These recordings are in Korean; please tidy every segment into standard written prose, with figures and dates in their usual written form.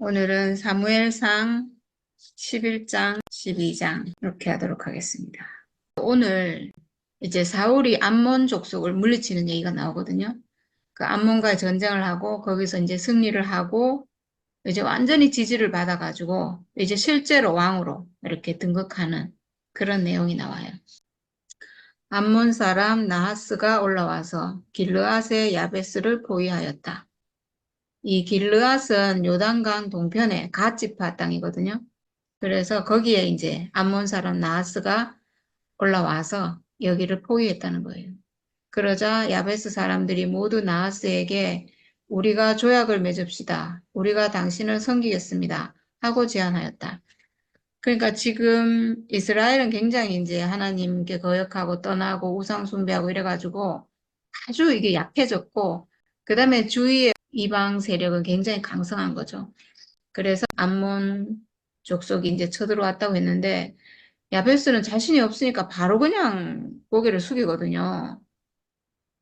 오늘은 사무엘상 11장, 12장 이렇게 하도록 하겠습니다. 오늘 이제 사울이 암몬 족속을 물리치는 얘기가 나오거든요. 그 암몬과의 전쟁을 하고 거기서 이제 승리를 하고 이제 완전히 지지를 받아가지고 이제 실제로 왕으로 이렇게 등극하는 그런 내용이 나와요. 암몬 사람 나하스가 올라와서 길르앗의 야베스를 포위하였다. 이 길르앗은 요단강 동편의 갓지파 땅이거든요. 그래서 거기에 이제 암몬 사람 나하스가 올라와서 여기를 포위했다는 거예요. 그러자 야베스 사람들이 모두 나하스에게 우리가 조약을 맺읍시다. 우리가 당신을 섬기겠습니다. 하고 제안하였다. 그러니까 지금 이스라엘은 굉장히 이제 하나님께 거역하고 떠나고 우상 숭배하고 이래가지고 아주 이게 약해졌고, 그 다음에 주위의 이방 세력은 굉장히 강성한 거죠. 그래서 암몬 족속이 이제 쳐들어왔다고 했는데, 야베스는 자신이 없으니까 바로 그냥 고개를 숙이거든요.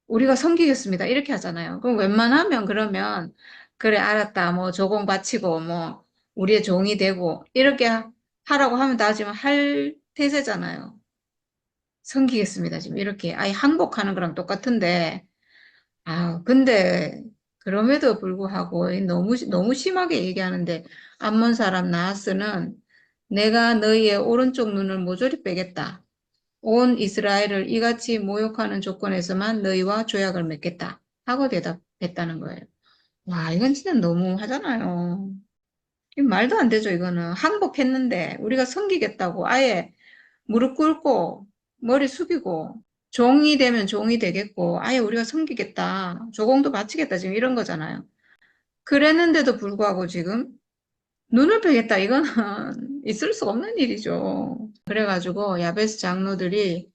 우리가 섬기겠습니다. 이렇게 하잖아요. 그럼 웬만하면 그러면, 그래, 알았다. 뭐 조공 바치고, 뭐, 우리의 종이 되고, 이렇게 하라고 하면 다 지금 할 태세잖아요. 섬기겠습니다. 지금 이렇게. 아예 항복하는 거랑 똑같은데, 근데, 그럼에도 불구하고 너무 심하게 얘기하는데, 암몬 사람 나하스는 내가 너희의 오른쪽 눈을 모조리 빼겠다. 온 이스라엘을 이같이 모욕하는 조건에서만 너희와 조약을 맺겠다. 하고 대답했다는 거예요. 와, 이건 진짜 너무 하잖아요. 이거 말도 안 되죠, 이거는. 항복했는데, 우리가 섬기겠다고 아예 무릎 꿇고, 머리 숙이고, 종이 되면 종이 되겠고, 아예 우리가 섬기겠다. 조공도 바치겠다. 지금 이런 거잖아요. 그랬는데도 불구하고 지금 눈을 빼겠다. 이거는 있을 수 없는 일이죠. 그래가지고 야베스 장로들이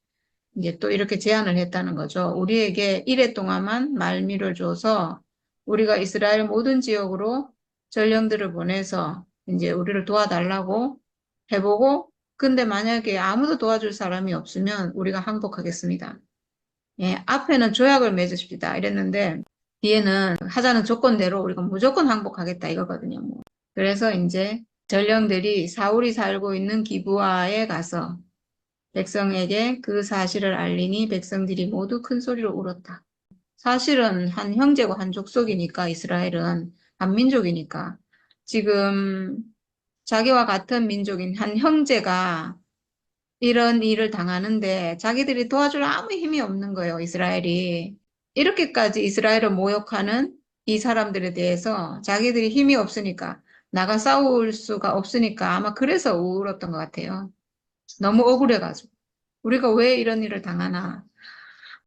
이제 또 이렇게 제안을 했다는 거죠. 우리에게 1회 동안만 말미를 줘서 우리가 이스라엘 모든 지역으로 전령들을 보내서 이제 우리를 도와달라고 해보고, 근데 만약에 아무도 도와줄 사람이 없으면 우리가 항복하겠습니다. 예, 앞에는 조약을 맺으십시다 이랬는데 뒤에는 하자는 조건대로 우리가 무조건 항복하겠다 이거거든요. 뭐. 그래서 이제 전령들이 사울이 살고 있는 기브아에 가서 백성에게 그 사실을 알리니 백성들이 모두 큰 소리로 울었다. 사실은 한 형제고 한 족속이니까 이스라엘은 한 민족이니까 지금 자기와 같은 민족인 한 형제가 이런 일을 당하는데 자기들이 도와줄 아무 힘이 없는 거예요, 이스라엘이. 이렇게까지 이스라엘을 모욕하는 이 사람들에 대해서 자기들이 힘이 없으니까 나가 싸울 수가 없으니까 아마 그래서 울었던 것 같아요. 너무 억울해가지고. 우리가 왜 이런 일을 당하나.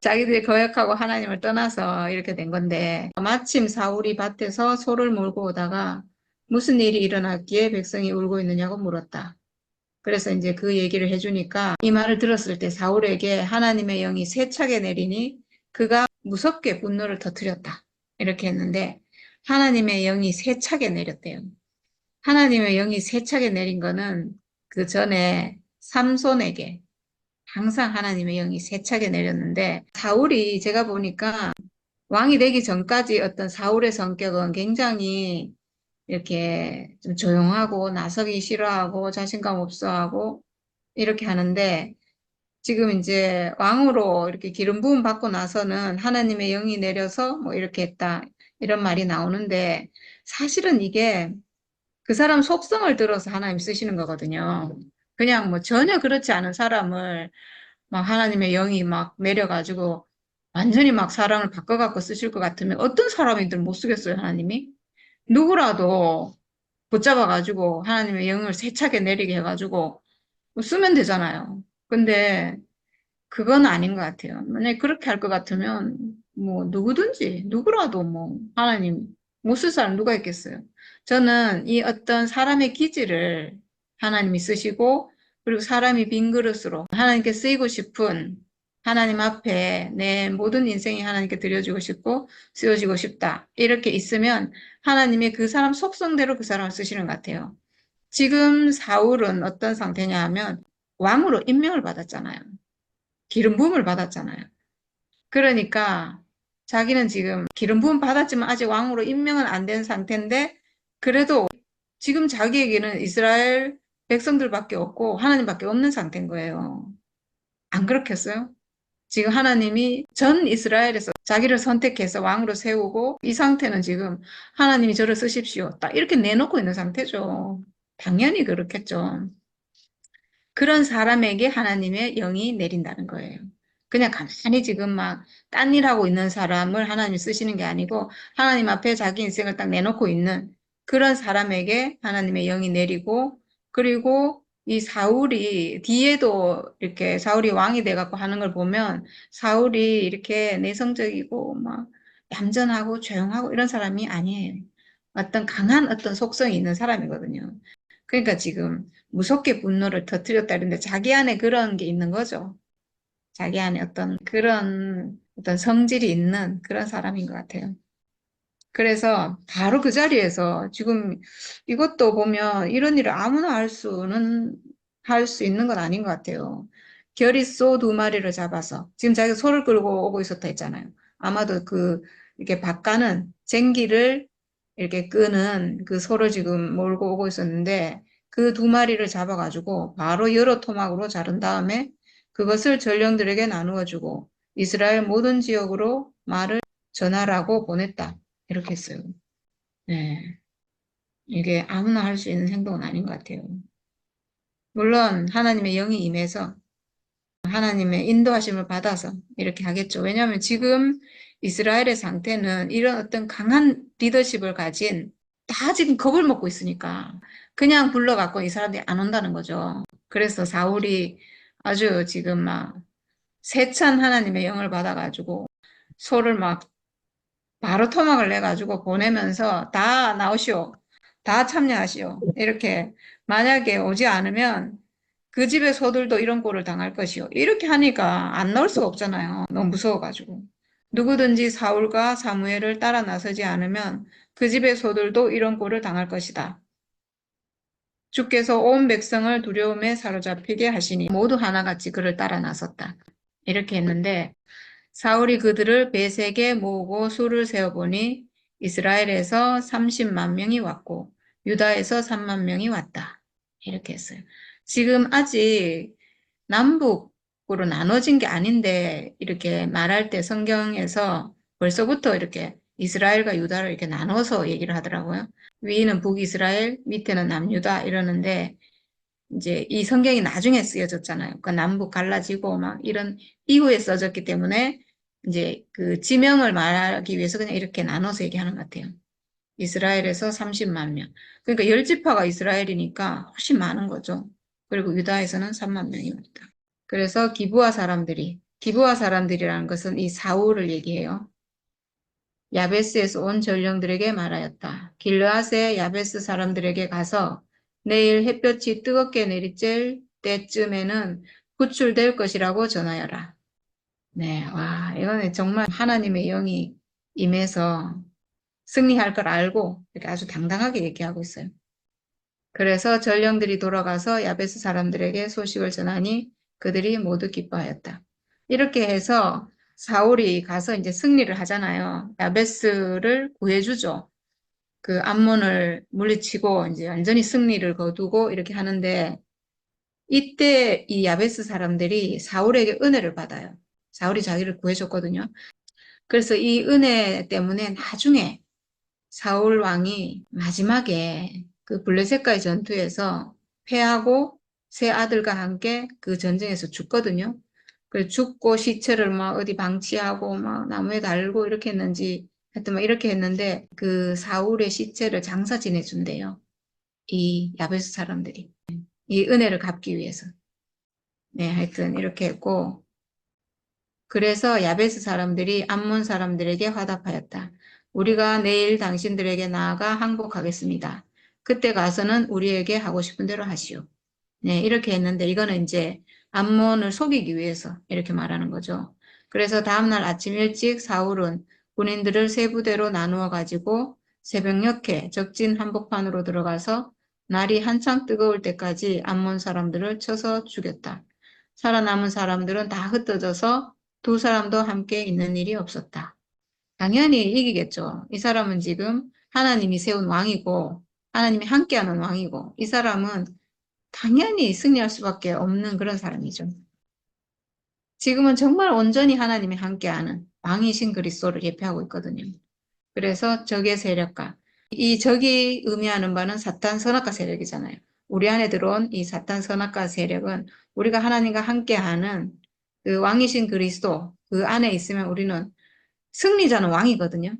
자기들이 거역하고 하나님을 떠나서 이렇게 된 건데, 마침 사울이 밭에서 소를 몰고 오다가 무슨 일이 일어났기에 백성이 울고 있느냐고 물었다. 그래서 이제 그 얘기를 해주니까 이 말을 들었을 때 사울에게 하나님의 영이 세차게 내리니 그가 무섭게 분노를 터뜨렸다. 이렇게 했는데 하나님의 영이 세차게 내렸대요. 하나님의 영이 세차게 내린 거는 그 전에 삼손에게 항상 하나님의 영이 세차게 내렸는데 사울이 제가 보니까 왕이 되기 전까지 어떤 사울의 성격은 굉장히 이렇게 좀 조용하고 나서기 싫어하고 자신감 없어하고 이렇게 하는데 지금 이제 왕으로 이렇게 기름 부음 받고 나서는 하나님의 영이 내려서 뭐 이렇게 했다 이런 말이 나오는데 사실은 이게 그 사람 속성을 들어서 하나님 쓰시는 거거든요. 그냥 뭐 전혀 그렇지 않은 사람을 막 하나님의 영이 막 내려가지고 완전히 막 사람을 바꿔갖고 쓰실 것 같으면 어떤 사람이든 못 쓰겠어요, 하나님이? 누구라도 붙잡아가지고 하나님의 영을 세차게 내리게 해가지고 뭐 쓰면 되잖아요. 근데 그건 아닌 것 같아요. 만약에 그렇게 할 것 같으면 뭐 누구든지 누구라도 뭐 하나님 못 쓸 사람 누가 있겠어요. 저는 이 어떤 사람의 기질을 하나님이 쓰시고 그리고 사람이 빈 그릇으로 하나님께 쓰이고 싶은 하나님 앞에 내 모든 인생이 하나님께 드려지고 싶고 쓰여지고 싶다. 이렇게 있으면 하나님이 그 사람 속성대로 그 사람을 쓰시는 것 같아요. 지금 사울은 어떤 상태냐 하면 왕으로 임명을 받았잖아요. 기름 부음을 받았잖아요. 그러니까 자기는 지금 기름 부음 받았지만 아직 왕으로 임명은 안 된 상태인데 그래도 지금 자기에게는 이스라엘 백성들밖에 없고 하나님밖에 없는 상태인 거예요. 안 그렇겠어요? 지금 하나님이 전 이스라엘에서 자기를 선택해서 왕으로 세우고 이 상태는 지금 하나님이 저를 쓰십시오. 딱 이렇게 내놓고 있는 상태죠. 당연히 그렇겠죠. 그런 사람에게 하나님의 영이 내린다는 거예요. 그냥 가만히 지금 막 딴 일하고 있는 사람을 하나님이 쓰시는 게 아니고 하나님 앞에 자기 인생을 딱 내놓고 있는 그런 사람에게 하나님의 영이 내리고 그리고 이 사울이 뒤에도 이렇게 사울이 왕이 돼갖고 하는 걸 보면 사울이 이렇게 내성적이고 막 얌전하고 조용하고 이런 사람이 아니에요. 어떤 강한 어떤 속성이 있는 사람이거든요. 그러니까 지금 무섭게 분노를 터뜨렸다 이런데 자기 안에 그런 게 있는 거죠. 자기 안에 어떤 그런 어떤 성질이 있는 그런 사람인 것 같아요. 그래서 바로 그 자리에서 지금 이것도 보면 이런 일을 아무나 할 수 있는 건 아닌 것 같아요. 결이 소 두 마리를 잡아서 지금 자기가 소를 끌고 오고 있었다 했잖아요. 아마도 이렇게 바가는 쟁기를 이렇게 끄는 그 소를 지금 몰고 오고 있었는데 그 두 마리를 잡아가지고 바로 여러 토막으로 자른 다음에 그것을 전령들에게 나누어 주고 이스라엘 모든 지역으로 말을 전하라고 보냈다. 이렇게 했어요. 네. 이게 아무나 할 수 있는 행동은 아닌 것 같아요. 물론 하나님의 영이 임해서 하나님의 인도하심을 받아서 이렇게 하겠죠. 왜냐하면 지금 이스라엘의 상태는 이런 어떤 강한 리더십을 가진 다 지금 겁을 먹고 있으니까 그냥 불러갖고 이 사람들이 안 온다는 거죠. 그래서 사울이 아주 지금 막 세찬 하나님의 영을 받아가지고 소를 막 바로 토막을 내가지고 보내면서 다 나오시오. 다 참여하시오. 이렇게 만약에 오지 않으면 그 집의 소들도 이런 꼴을 당할 것이오. 이렇게 하니까 안 나올 수가 없잖아요. 너무 무서워가지고. 누구든지 사울과 사무엘을 따라 나서지 않으면 그 집의 소들도 이런 꼴을 당할 것이다. 주께서 온 백성을 두려움에 사로잡히게 하시니 모두 하나같이 그를 따라 나섰다. 이렇게 했는데 사울이 그들을 베색에 모으고 수를 세어보니 이스라엘에서 30만 명이 왔고 유다에서 3만 명이 왔다. 이렇게 했어요. 지금 아직 남북으로 나눠진 게 아닌데 이렇게 말할 때 성경에서 벌써부터 이렇게 이스라엘과 유다를 이렇게 나눠서 얘기를 하더라고요. 위는 북이스라엘, 밑에는 남유다 이러는데 이제 이 성경이 나중에 쓰여졌잖아요. 그러니까 남북 갈라지고 막 이런 이후에 써졌기 때문에 이제 그 지명을 말하기 위해서 그냥 이렇게 나눠서 얘기하는 것 같아요. 이스라엘에서 30만 명. 그러니까 열 지파가 이스라엘이니까 훨씬 많은 거죠. 그리고 유다에서는 3만 명이 왔다. 그래서 기브아 사람들이라는 것은 이 사울을 얘기해요. 야베스에서 온 전령들에게 말하였다. 길르앗의 야베스 사람들에게 가서 내일 햇볕이 뜨겁게 내리쬐 때쯤에는 구출될 것이라고 전하여라. 네, 와, 이거는 정말 하나님의 영이 임해서 승리할 걸 알고 이렇게 아주 당당하게 얘기하고 있어요. 그래서 전령들이 돌아가서 야베스 사람들에게 소식을 전하니 그들이 모두 기뻐하였다. 이렇게 해서 사울이 가서 이제 승리를 하잖아요. 야베스를 구해주죠. 그 암몬을 물리치고 이제 완전히 승리를 거두고 이렇게 하는데 이때 이 야베스 사람들이 사울에게 은혜를 받아요. 사울이 자기를 구해줬거든요. 그래서 이 은혜 때문에 나중에 사울 왕이 마지막에 그 블레셋과의 전투에서 패하고 세 아들과 함께 그 전쟁에서 죽거든요. 그래서 죽고 시체를 막 어디 방치하고 막 나무에 달고 이렇게 했는지 하여튼 막 이렇게 했는데 그 사울의 시체를 장사 지내준대요. 이 야베스 사람들이. 이 은혜를 갚기 위해서. 네, 하여튼 이렇게 했고 그래서 야베스 사람들이 암몬 사람들에게 화답하였다. 우리가 내일 당신들에게 나아가 항복하겠습니다. 그때 가서는 우리에게 하고 싶은 대로 하시오. 네, 이렇게 했는데 이거는 이제 암몬을 속이기 위해서 이렇게 말하는 거죠. 그래서 다음날 아침 일찍 사울은 군인들을 세 부대로 나누어 가지고 새벽녘에 적진 한복판으로 들어가서 날이 한창 뜨거울 때까지 암몬 사람들을 쳐서 죽였다. 살아남은 사람들은 다 흩어져서 두 사람도 함께 있는 일이 없었다. 당연히 이기겠죠. 이 사람은 지금 하나님이 세운 왕이고 하나님이 함께하는 왕이고 이 사람은 당연히 승리할 수밖에 없는 그런 사람이죠. 지금은 정말 온전히 하나님이 함께하는 왕이신 그리스도를 예표하고 있거든요. 그래서 적의 세력과 이 적이 의미하는 바는 사탄 선악과 세력이잖아요. 우리 안에 들어온 이 사탄 선악과 세력은 우리가 하나님과 함께하는 그 왕이신 그리스도 그 안에 있으면 우리는 승리자는 왕이거든요.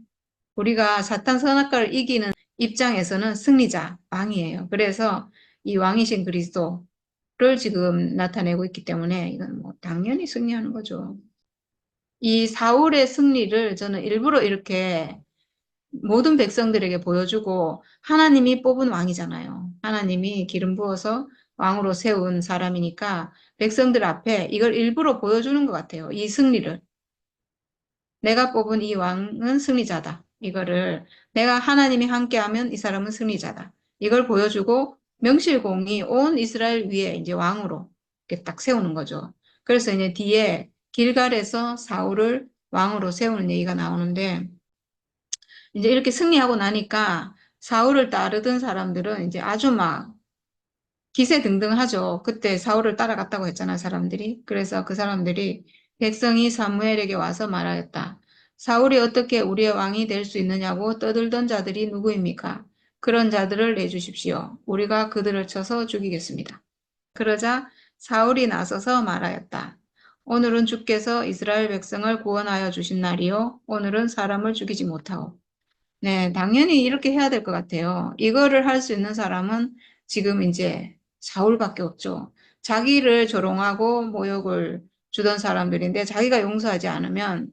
우리가 사탄 선악과를 이기는 입장에서는 승리자, 왕이에요. 그래서 이 왕이신 그리스도를 지금 나타내고 있기 때문에 이건 뭐 당연히 승리하는 거죠. 이 사울의 승리를 저는 일부러 이렇게 모든 백성들에게 보여주고 하나님이 뽑은 왕이잖아요. 하나님이 기름 부어서 왕으로 세운 사람이니까 백성들 앞에 이걸 일부러 보여주는 것 같아요. 이 승리를. 내가 뽑은 이 왕은 승리자다. 이거를 내가 하나님이 함께하면 이 사람은 승리자다. 이걸 보여주고 명실공히 온 이스라엘 위에 이제 왕으로 이렇게 딱 세우는 거죠. 그래서 이제 뒤에 길갈에서 사울을 왕으로 세우는 얘기가 나오는데 이제 이렇게 승리하고 나니까 사울을 따르던 사람들은 이제 아주 막 기세등등하죠. 그때 사울을 따라갔다고 했잖아요, 사람들이. 그래서 그 사람들이 백성이 사무엘에게 와서 말하였다. 사울이 어떻게 우리의 왕이 될 수 있느냐고 떠들던 자들이 누구입니까? 그런 자들을 내주십시오. 우리가 그들을 쳐서 죽이겠습니다. 그러자 사울이 나서서 말하였다. 오늘은 주께서 이스라엘 백성을 구원하여 주신 날이요. 오늘은 사람을 죽이지 못하오. 네, 당연히 이렇게 해야 될 것 같아요. 이거를 할 수 있는 사람은 지금 이제 사울밖에 없죠. 자기를 조롱하고 모욕을 주던 사람들인데 자기가 용서하지 않으면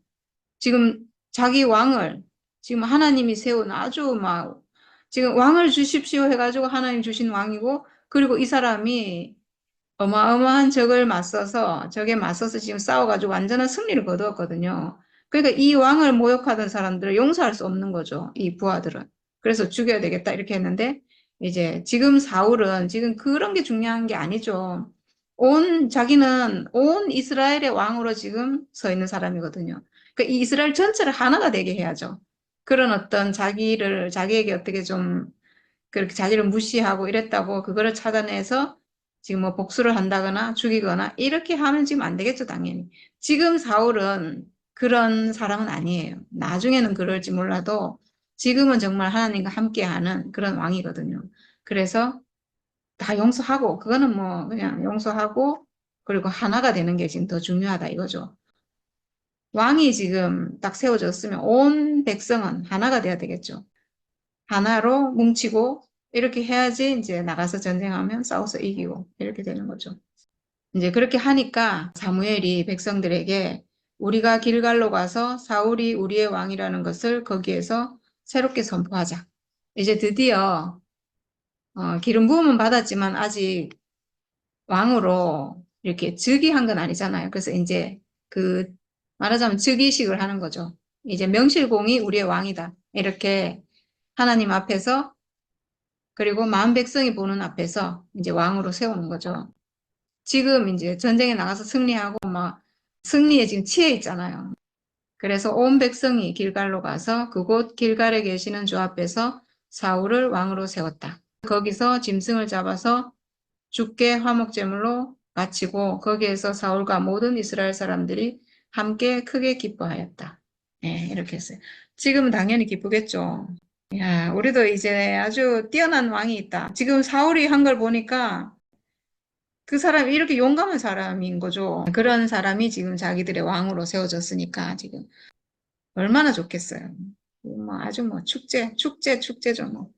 지금 자기 왕을 지금 하나님이 세운 아주 막 지금 왕을 주십시오 해가지고 하나님 주신 왕이고 그리고 이 사람이 어마어마한 적을 맞서서 적에 맞서서 지금 싸워가지고 완전한 승리를 거두었거든요. 그러니까 이 왕을 모욕하던 사람들을 용서할 수 없는 거죠. 이 부하들은. 그래서 죽여야 되겠다 이렇게 했는데 이제 지금 사울은 지금 그런 게 중요한 게 아니죠. 자기는 온 이스라엘의 왕으로 지금 서 있는 사람이거든요. 그러니까 이 이스라엘 전체를 하나가 되게 해야죠. 그런 어떤 자기에게 어떻게 좀 그렇게 자기를 무시하고 이랬다고 그거를 찾아내서 지금 뭐 복수를 한다거나 죽이거나 이렇게 하면 지금 안 되겠죠, 당연히. 지금 사울은 그런 사람은 아니에요. 나중에는 그럴지 몰라도 지금은 정말 하나님과 함께하는 그런 왕이거든요. 그래서 다 용서하고 그거는 뭐 그냥 용서하고 그리고 하나가 되는 게 지금 더 중요하다 이거죠. 왕이 지금 딱 세워졌으면 온 백성은 하나가 돼야 되겠죠. 하나로 뭉치고 이렇게 해야지 이제 나가서 전쟁하면 싸워서 이기고 이렇게 되는 거죠. 이제 그렇게 하니까 사무엘이 백성들에게 우리가 길갈로 가서 사울이 우리의 왕이라는 것을 거기에서 새롭게 선포하자. 이제 드디어 기름 부음은 받았지만 아직 왕으로 이렇게 즉위한 건 아니잖아요. 그래서 이제 그 말하자면 즉위식을 하는 거죠. 이제 명실공히 우리의 왕이다. 이렇게 하나님 앞에서 그리고 마음 백성이 보는 앞에서 이제 왕으로 세우는 거죠. 지금 이제 전쟁에 나가서 승리하고 막 승리에 지금 취해 있잖아요. 그래서 온 백성이 길갈로 가서 그곳 길갈에 계시는 주 앞에서 사울을 왕으로 세웠다. 거기서 짐승을 잡아서 주께 화목제물로 바치고 거기에서 사울과 모든 이스라엘 사람들이 함께 크게 기뻐하였다. 네, 이렇게 했어요. 지금은 당연히 기쁘겠죠. 야, 우리도 이제 아주 뛰어난 왕이 있다. 지금 사울이 한 걸 보니까 그 사람이 이렇게 용감한 사람인 거죠. 그런 사람이 지금 자기들의 왕으로 세워졌으니까 지금 얼마나 좋겠어요. 뭐 아주 뭐 축제죠, 뭐.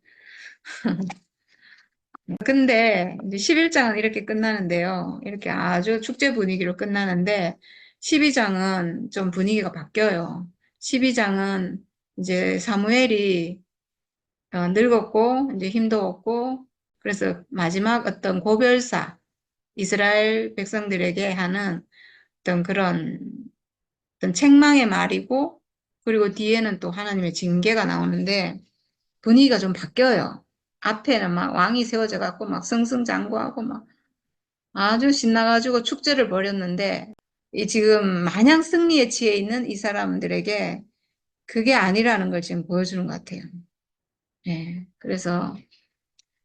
근데 이제 11장은 이렇게 끝나는데요. 이렇게 아주 축제 분위기로 끝나는데 12장은 좀 분위기가 바뀌어요. 12장은 이제 사무엘이 늙었고 이제 힘도 없고 그래서 마지막 어떤 고별사 이스라엘 백성들에게 하는 어떤 그런 어떤 책망의 말이고 그리고 뒤에는 또 하나님의 징계가 나오는데 분위기가 좀 바뀌어요. 앞에는 막 왕이 세워져 갖고 막 승승장구하고 막 아주 신나가지고 축제를 벌였는데 이 지금 마냥 승리에 취해 있는 이 사람들에게 그게 아니라는 걸 지금 보여주는 것 같아요. 네, 그래서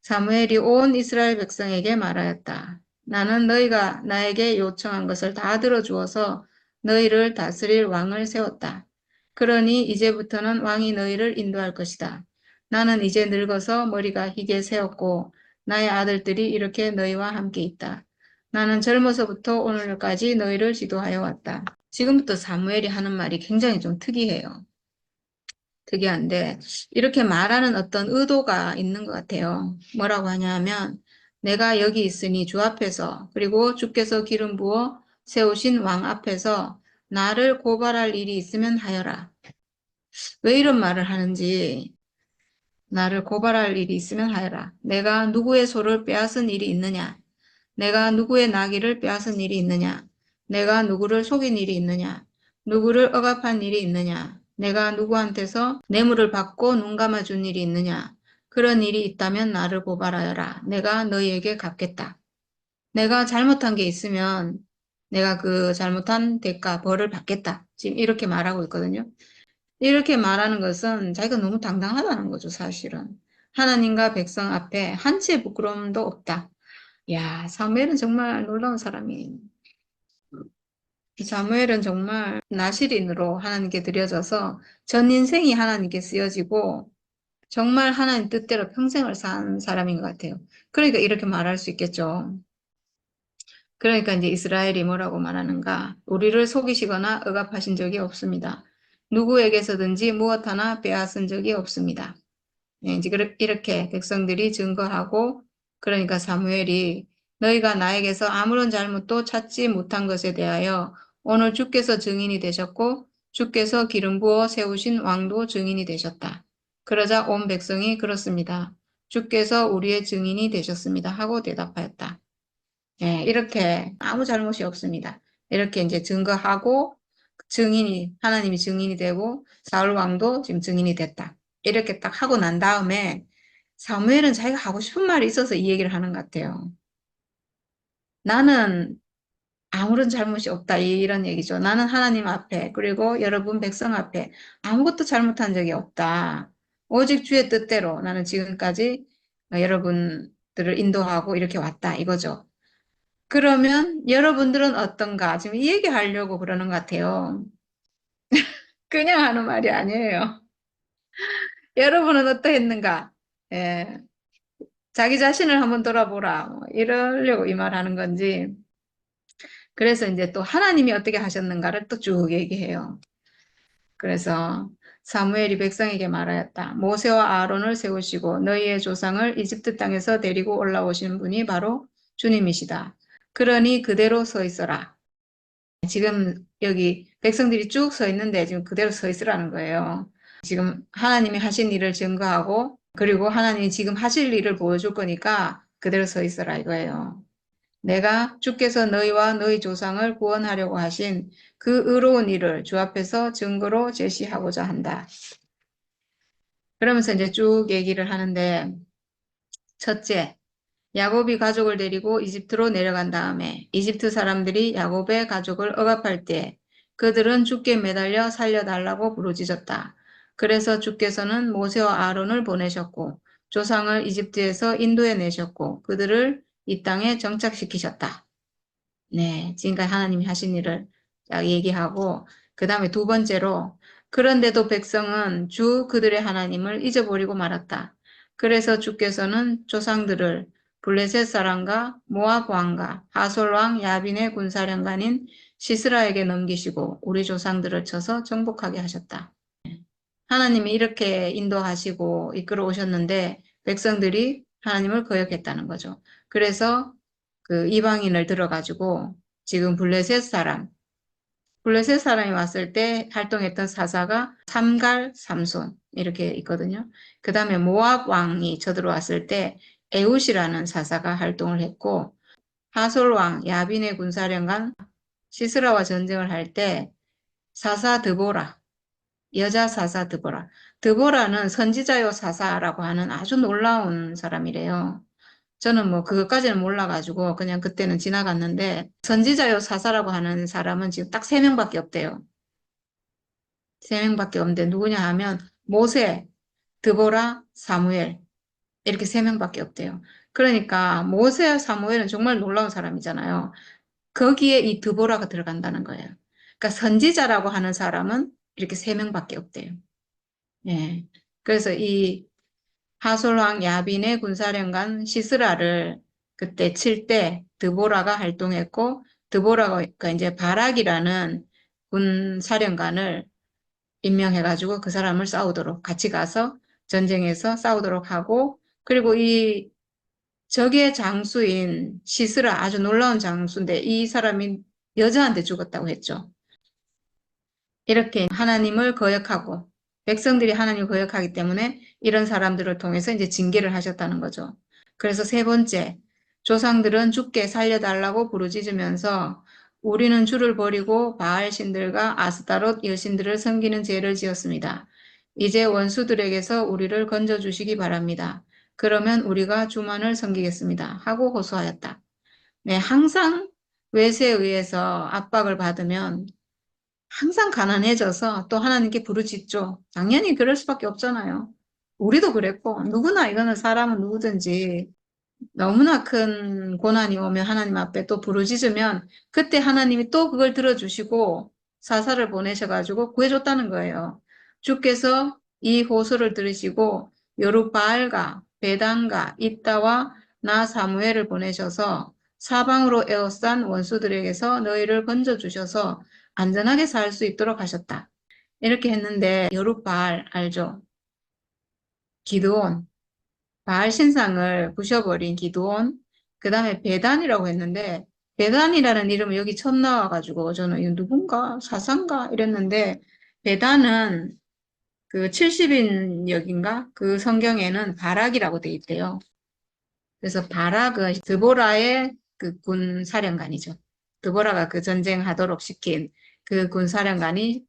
사무엘이 온 이스라엘 백성에게 말하였다. 나는 너희가 나에게 요청한 것을 다 들어주어서 너희를 다스릴 왕을 세웠다. 그러니 이제부터는 왕이 너희를 인도할 것이다. 나는 이제 늙어서 머리가 희게 새었고 나의 아들들이 이렇게 너희와 함께 있다. 나는 젊어서부터 오늘까지 너희를 지도하여 왔다. 지금부터 사무엘이 하는 말이 굉장히 좀 특이해요. 특이한데 이렇게 말하는 어떤 의도가 있는 것 같아요. 뭐라고 하냐면 내가 여기 있으니 주 앞에서 그리고 주께서 기름 부어 세우신 왕 앞에서 나를 고발할 일이 있으면 하여라. 왜 이런 말을 하는지 나를 고발할 일이 있으면 하여라. 내가 누구의 소를 빼앗은 일이 있느냐? 내가 누구의 나귀를 빼앗은 일이 있느냐? 내가 누구를 속인 일이 있느냐? 누구를 억압한 일이 있느냐? 내가 누구한테서 뇌물을 받고 눈 감아준 일이 있느냐? 그런 일이 있다면 나를 고발하여라. 내가 너희에게 갚겠다. 내가 잘못한 게 있으면 내가 그 잘못한 대가, 벌을 받겠다. 지금 이렇게 말하고 있거든요. 이렇게 말하는 것은 자기가 너무 당당하다는 거죠, 사실은. 하나님과 백성 앞에 한치의 부끄러움도 없다. 야, 사무엘은 정말 놀라운 사람이에요. 이 사무엘은 정말 나실인으로 하나님께 드려져서 전 인생이 하나님께 쓰여지고 정말 하나님 뜻대로 평생을 산 사람인 것 같아요. 그러니까 이렇게 말할 수 있겠죠. 그러니까 이제 이스라엘이 뭐라고 말하는가? 우리를 속이시거나 억압하신 적이 없습니다. 누구에게서든지 무엇 하나 빼앗은 적이 없습니다. 네, 이제 이렇게 백성들이 증거하고 그러니까 사무엘이 너희가 나에게서 아무런 잘못도 찾지 못한 것에 대하여 오늘 주께서 증인이 되셨고 주께서 기름 부어 세우신 왕도 증인이 되셨다. 그러자 온 백성이 그렇습니다. 주께서 우리의 증인이 되셨습니다. 하고 대답하였다. 예, 이렇게 아무 잘못이 없습니다. 이렇게 이제 증거하고 하나님이 증인이 되고 사울 왕도 지금 증인이 됐다. 이렇게 딱 하고 난 다음에 사무엘은 자기가 하고 싶은 말이 있어서 이 얘기를 하는 것 같아요. 나는 아무런 잘못이 없다. 이런 얘기죠. 나는 하나님 앞에 그리고 여러분 백성 앞에 아무것도 잘못한 적이 없다. 오직 주의 뜻대로 나는 지금까지 여러분들을 인도하고 이렇게 왔다. 이거죠. 그러면 여러분들은 어떤가? 지금 이 얘기하려고 그러는 것 같아요. 그냥 하는 말이 아니에요. 여러분은 어떠했는가? 예, 자기 자신을 한번 돌아보라. 뭐 이러려고 이 말 하는 건지. 그래서 이제 또 하나님이 어떻게 하셨는가를 또 쭉 얘기해요. 그래서 사무엘이 백성에게 말하였다. 모세와 아론을 세우시고 너희의 조상을 이집트 땅에서 데리고 올라오신 분이 바로 주님이시다. 그러니 그대로 서 있어라. 지금 여기 백성들이 쭉 서 있는데 지금 그대로 서 있으라는 거예요. 지금 하나님이 하신 일을 증거하고 그리고 하나님이 지금 하실 일을 보여줄 거니까 그대로 서 있어라 이거예요. 내가 주께서 너희와 너희 조상을 구원하려고 하신 그 의로운 일을 주 앞에서 증거로 제시하고자 한다. 그러면서 이제 쭉 얘기를 하는데 첫째, 야곱이 가족을 데리고 이집트로 내려간 다음에 이집트 사람들이 야곱의 가족을 억압할 때 그들은 주께 매달려 살려달라고 부르짖었다. 그래서 주께서는 모세와 아론을 보내셨고 조상을 이집트에서 인도해 내셨고 그들을 이 땅에 정착시키셨다. 네, 지금까지 하나님이 하신 일을 딱 얘기하고 그 다음에 두 번째로 그런데도 백성은 주 그들의 하나님을 잊어버리고 말았다. 그래서 주께서는 조상들을 블레셋 사람과 모압 왕과 하솔 왕 야빈의 군사령관인 시스라에게 넘기시고 우리 조상들을 쳐서 정복하게 하셨다. 하나님이 이렇게 인도하시고 이끌어 오셨는데 백성들이 하나님을 거역했다는 거죠. 그래서 그 이방인을 들어가지고 지금 블레셋 사람이 왔을 때 활동했던 사사가 삼갈 삼손 이렇게 있거든요. 그 다음에 모압 왕이 쳐들어왔을 때 에훗이라는 사사가 활동을 했고 하솔 왕 야빈의 군사령관 시스라와 전쟁을 할 때 사사 드보라 여자 사사 드보라. 드보라는 선지자요 사사라고 하는 아주 놀라운 사람이래요. 저는 뭐 그것까지는 몰라가지고 그냥 그때는 지나갔는데 선지자요 사사라고 하는 사람은 지금 딱 3명밖에 없대요. 3명밖에 없는데 누구냐 하면 모세, 드보라, 사무엘 이렇게 세 명밖에 없대요. 그러니까 모세와 사무엘은 정말 놀라운 사람이잖아요. 거기에 이 드보라가 들어간다는 거예요. 그러니까 선지자라고 하는 사람은 이렇게 세 명밖에 없대요. 예. 그래서 이 하솔왕 야빈의 군사령관 시스라를 그때 칠 때 드보라가 활동했고, 드보라가 이제 바락이라는 군사령관을 임명해가지고 그 사람을 싸우도록 같이 가서 전쟁에서 싸우도록 하고, 그리고 이 적의 장수인 시스라, 아주 놀라운 장수인데 이 사람이 여자한테 죽었다고 했죠. 이렇게 하나님을 거역하고 백성들이 하나님을 거역하기 때문에 이런 사람들을 통해서 이제 징계를 하셨다는 거죠. 그래서 세 번째, 조상들은 주께 살려달라고 부르짖으면서 우리는 주를 버리고 바알 신들과 아스타롯 여신들을 섬기는 죄를 지었습니다. 이제 원수들에게서 우리를 건져주시기 바랍니다. 그러면 우리가 주만을 섬기겠습니다. 하고 호소하였다. 네, 항상 외세에 의해서 압박을 받으면 항상 가난해져서 또 하나님께 부르짖죠. 당연히 그럴 수밖에 없잖아요. 우리도 그랬고, 누구나 이거는 사람은 누구든지 너무나 큰 고난이 오면 하나님 앞에 또 부르짖으면 그때 하나님이 또 그걸 들어주시고 사사를 보내셔가지고 구해줬다는 거예요. 주께서 이 호소를 들으시고 여룻바알과 베단과 입다와 나 사무엘을 보내셔서 사방으로 에워싼 원수들에게서 너희를 건져주셔서 안전하게 살 수 있도록 하셨다. 이렇게 했는데 여룻바알 알죠? 기드온, 바알 신상을 부셔버린 기드온, 그 다음에 베단이라고 했는데 베단이라는 이름은 여기 처음 나와가지고 저는 이거 누군가 사상가 이랬는데 베단은 그 70인역인가 그 성경에는 바락이라고 돼 있대요. 그래서 바락은 드보라의 그 군사령관이죠. 드보라가 그 전쟁하도록 시킨 그 군사령관이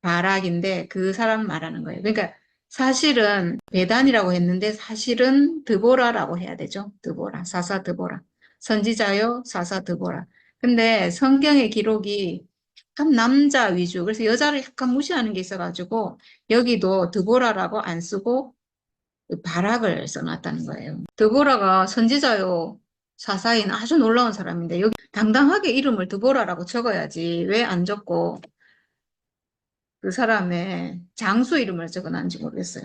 바락인데 그 사람 말하는 거예요. 그러니까 사실은 베단이라고 했는데 사실은 드보라라고 해야 되죠. 드보라, 사사 드보라. 선지자요, 사사 드보라. 근데 성경의 기록이 약간 남자 위주, 그래서 여자를 약간 무시하는 게 있어가지고 여기도 드보라라고 안 쓰고 바락을 써놨다는 거예요. 드보라가 선지자요, 사사인 아주 놀라운 사람인데 여기 당당하게 이름을 드보라라고 적어야지 왜 안 적고 그 사람의 장수 이름을 적어놨는지 모르겠어요.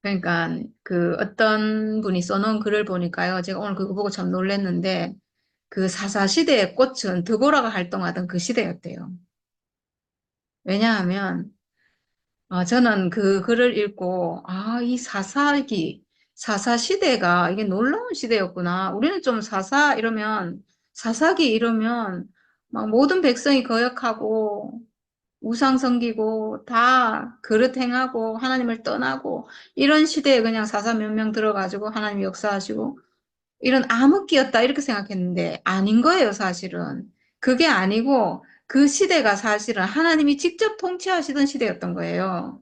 그러니까 그 어떤 분이 써놓은 글을 보니까요. 제가 오늘 그거 보고 참 놀랐는데 그 사사시대의 꽃은 드보라가 활동하던 그 시대였대요. 왜냐하면 저는 그 글을 읽고 이 사사시대가 이게 놀라운 시대였구나. 우리는 좀 사사기 이러면 막 모든 백성이 거역하고 우상 섬기고 다 그릇 행하고 하나님을 떠나고 이런 시대에 그냥 사사 몇 명 들어가지고 하나님 역사하시고 이런 암흑기였다 이렇게 생각했는데 아닌 거예요, 사실은. 그게 아니고 그 시대가 사실은 하나님이 직접 통치하시던 시대였던 거예요.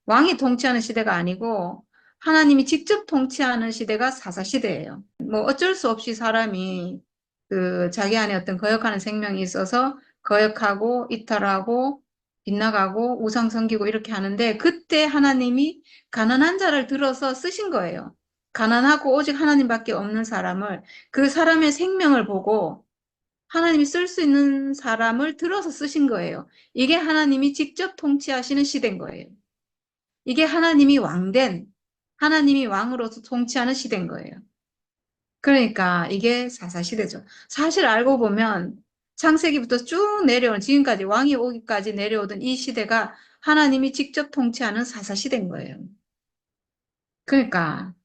왕이 통치하는 시대가 아니고 하나님이 직접 통치하는 시대가 사사시대예요. 뭐 어쩔 수 없이 사람이 그 자기 안에 어떤 거역하는 생명이 있어서 거역하고 이탈하고 빗나가고 우상 섬기고 이렇게 하는데 그때 하나님이 가난한 자를 들어서 쓰신 거예요. 가난하고 오직 하나님밖에 없는 사람을 그 사람의 생명을 보고 하나님이 쓸 수 있는 사람을 들어서 쓰신 거예요. 이게 하나님이 직접 통치하시는 시대인 거예요. 이게 하나님이 왕으로서 통치하는 시대인 거예요. 그러니까 이게 사사시대죠. 사실 알고 보면 창세기부터 쭉 내려온 지금까지 왕이 오기까지 내려오던 이 시대가 하나님이 직접 통치하는 사사시대인 거예요. 그러니까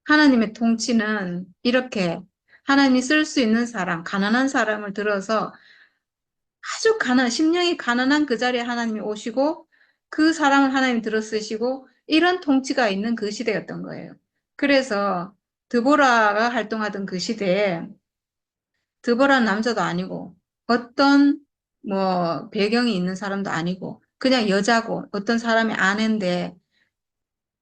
하나님의 통치는 이렇게 하나님이 쓸 수 있는 사람, 가난한 사람을 들어서 심령이 가난한 그 자리에 하나님이 오시고 그 사람을 하나님이 들어 쓰시고 이런 통치가 있는 그 시대였던 거예요. 그래서 드보라가 활동하던 그 시대에 드보라는 남자도 아니고 어떤 뭐 배경이 있는 사람도 아니고 그냥 여자고 어떤 사람의 아내인데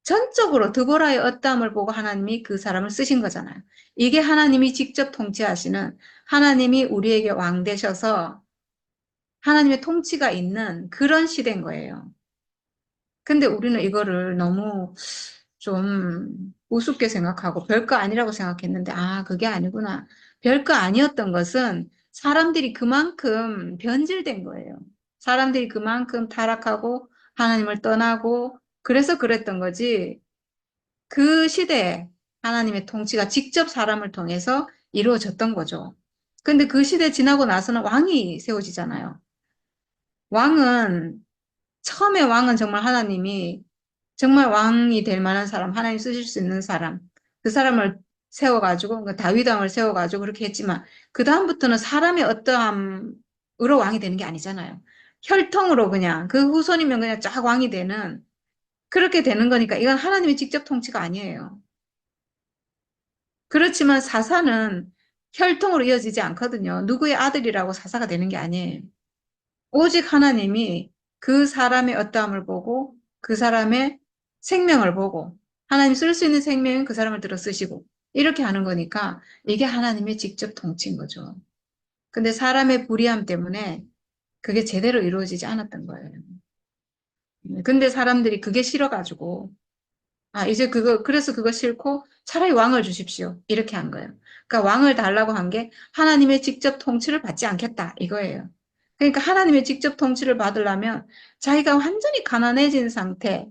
전적으로 드보라의 어떠함을 보고 하나님이 그 사람을 쓰신 거잖아요. 이게 하나님이 직접 통치하시는 하나님이 우리에게 왕 되셔서 하나님의 통치가 있는 그런 시대인 거예요. 근데 우리는 이거를 너무 좀 우습게 생각하고 별거 아니라고 생각했는데, 아, 그게 아니구나. 별거 아니었던 것은 사람들이 그만큼 변질된 거예요. 사람들이 그만큼 타락하고 하나님을 떠나고 그래서 그랬던 거지. 그 시대에 하나님의 통치가 직접 사람을 통해서 이루어졌던 거죠. 근데 그 시대 지나고 나서는 왕이 세워지잖아요. 왕은, 처음에 왕은 정말 하나님이 정말 왕이 될 만한 사람, 하나님 쓰실 수 있는 사람, 그 사람을 세워가지고, 그 다윗 왕을 세워가지고 그렇게 했지만, 그다음부터는 사람의 어떠함으로 왕이 되는 게 아니잖아요. 혈통으로 그냥, 그 후손이면 그냥 쫙 왕이 되는, 그렇게 되는 거니까, 이건 하나님의 직접 통치가 아니에요. 그렇지만 사사는 혈통으로 이어지지 않거든요. 누구의 아들이라고 사사가 되는 게 아니에요. 오직 하나님이 그 사람의 어떠함을 보고 그 사람의 생명을 보고 하나님 쓸 수 있는 생명은 그 사람을 들어 쓰시고 이렇게 하는 거니까 이게 하나님의 직접 통치인 거죠. 근데 사람의 불의함 때문에 그게 제대로 이루어지지 않았던 거예요. 근데 사람들이 그게 싫어가지고 아, 이제 그래서 그거 싫고 차라리 왕을 주십시오. 이렇게 한 거예요. 그러니까 왕을 달라고 한 게 하나님의 직접 통치를 받지 않겠다. 이거예요. 그러니까 하나님의 직접 통치를 받으려면 자기가 완전히 가난해진 상태,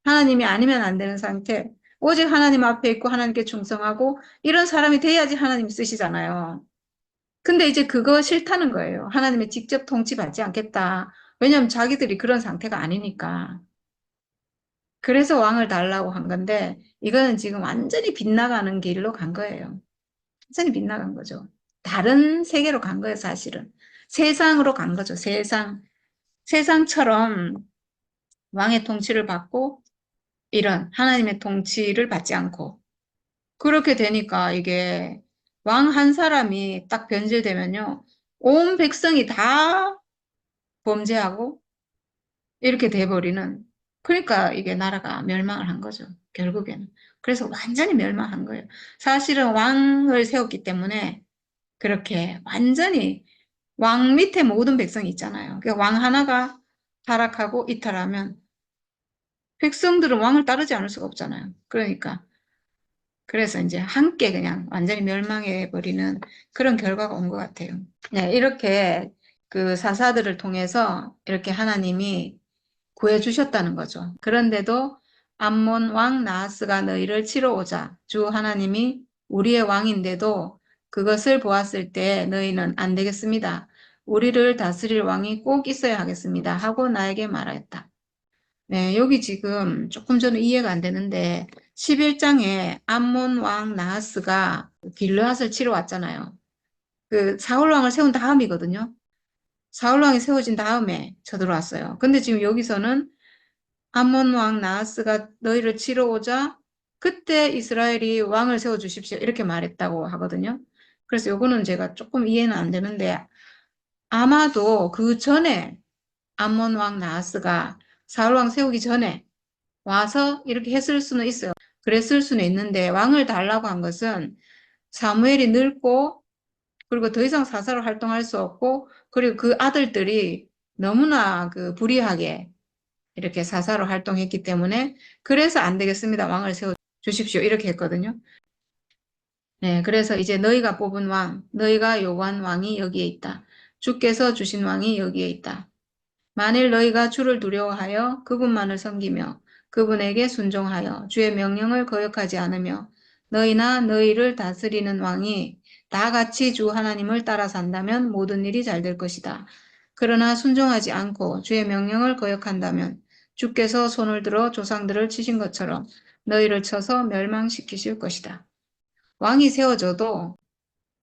하나님이 아니면 안 되는 상태, 오직 하나님 앞에 있고 하나님께 충성하고 이런 사람이 돼야지 하나님이 쓰시잖아요. 근데 이제 그거 싫다는 거예요. 하나님의 직접 통치 받지 않겠다. 왜냐하면 자기들이 그런 상태가 아니니까. 그래서 왕을 달라고 한 건데, 이거는 지금 완전히 빗나가는 길로 간 거예요. 완전히 빗나간 거죠. 다른 세계로 간 거예요, 사실은. 세상으로 간 거죠, 세상. 세상처럼 왕의 통치를 받고, 이런 하나님의 통치를 받지 않고. 그렇게 되니까 이게 왕 한 사람이 딱 변질되면요, 온 백성이 다 범죄하고, 이렇게 돼버리는, 그러니까 이게 나라가 멸망을 한 거죠. 결국에는. 그래서 완전히 멸망한 거예요. 사실은 왕을 세웠기 때문에 그렇게 완전히 왕 밑에 모든 백성이 있잖아요. 그러니까 왕 하나가 타락하고 이탈하면 백성들은 왕을 따르지 않을 수가 없잖아요. 그러니까. 그래서 이제 함께 그냥 완전히 멸망해 버리는 그런 결과가 온 것 같아요. 네, 이렇게 그 사사들을 통해서 이렇게 하나님이 구해주셨다는 거죠. 그런데도 암몬 왕 나하스가 너희를 치러 오자 주 하나님이 우리의 왕인데도 그것을 보았을 때 너희는 안 되겠습니다. 우리를 다스릴 왕이 꼭 있어야 하겠습니다. 하고 나에게 말하였다. 네, 여기 지금 조금 전에 이해가 안 되는데 11장에 암몬 왕 나하스가 길르앗을 치러 왔잖아요. 그 사울 왕을 세운 다음이거든요. 사울 왕이 세워진 다음에 쳐들어왔어요. 근데 지금 여기서는 아몬 왕 나하스가 너희를 치러 오자 그때 이스라엘이 왕을 세워 주십시오. 이렇게 말했다고 하거든요. 그래서 요거는 제가 조금 이해는 안 되는데 아마도 그 전에 아몬 왕 나하스가 사울 왕 세우기 전에 와서 이렇게 했을 수는 있어요. 그랬을 수는 있는데 왕을 달라고 한 것은 사무엘이 늙고 그리고 더 이상 사사로 활동할 수 없고 그리고 그 아들들이 너무나 그 불의하게 이렇게 사사로 활동했기 때문에 그래서 안 되겠습니다. 왕을 세워 주십시오. 이렇게 했거든요. 네, 그래서 이제 너희가 뽑은 왕, 너희가 요구한 왕이 여기에 있다. 주께서 주신 왕이 여기에 있다. 만일 너희가 주를 두려워하여 그분만을 섬기며 그분에게 순종하여 주의 명령을 거역하지 않으며 너희나 너희를 다스리는 왕이 다 같이 주 하나님을 따라 산다면 모든 일이 잘 될 것이다. 그러나 순종하지 않고 주의 명령을 거역한다면 주께서 손을 들어 조상들을 치신 것처럼 너희를 쳐서 멸망시키실 것이다. 왕이 세워져도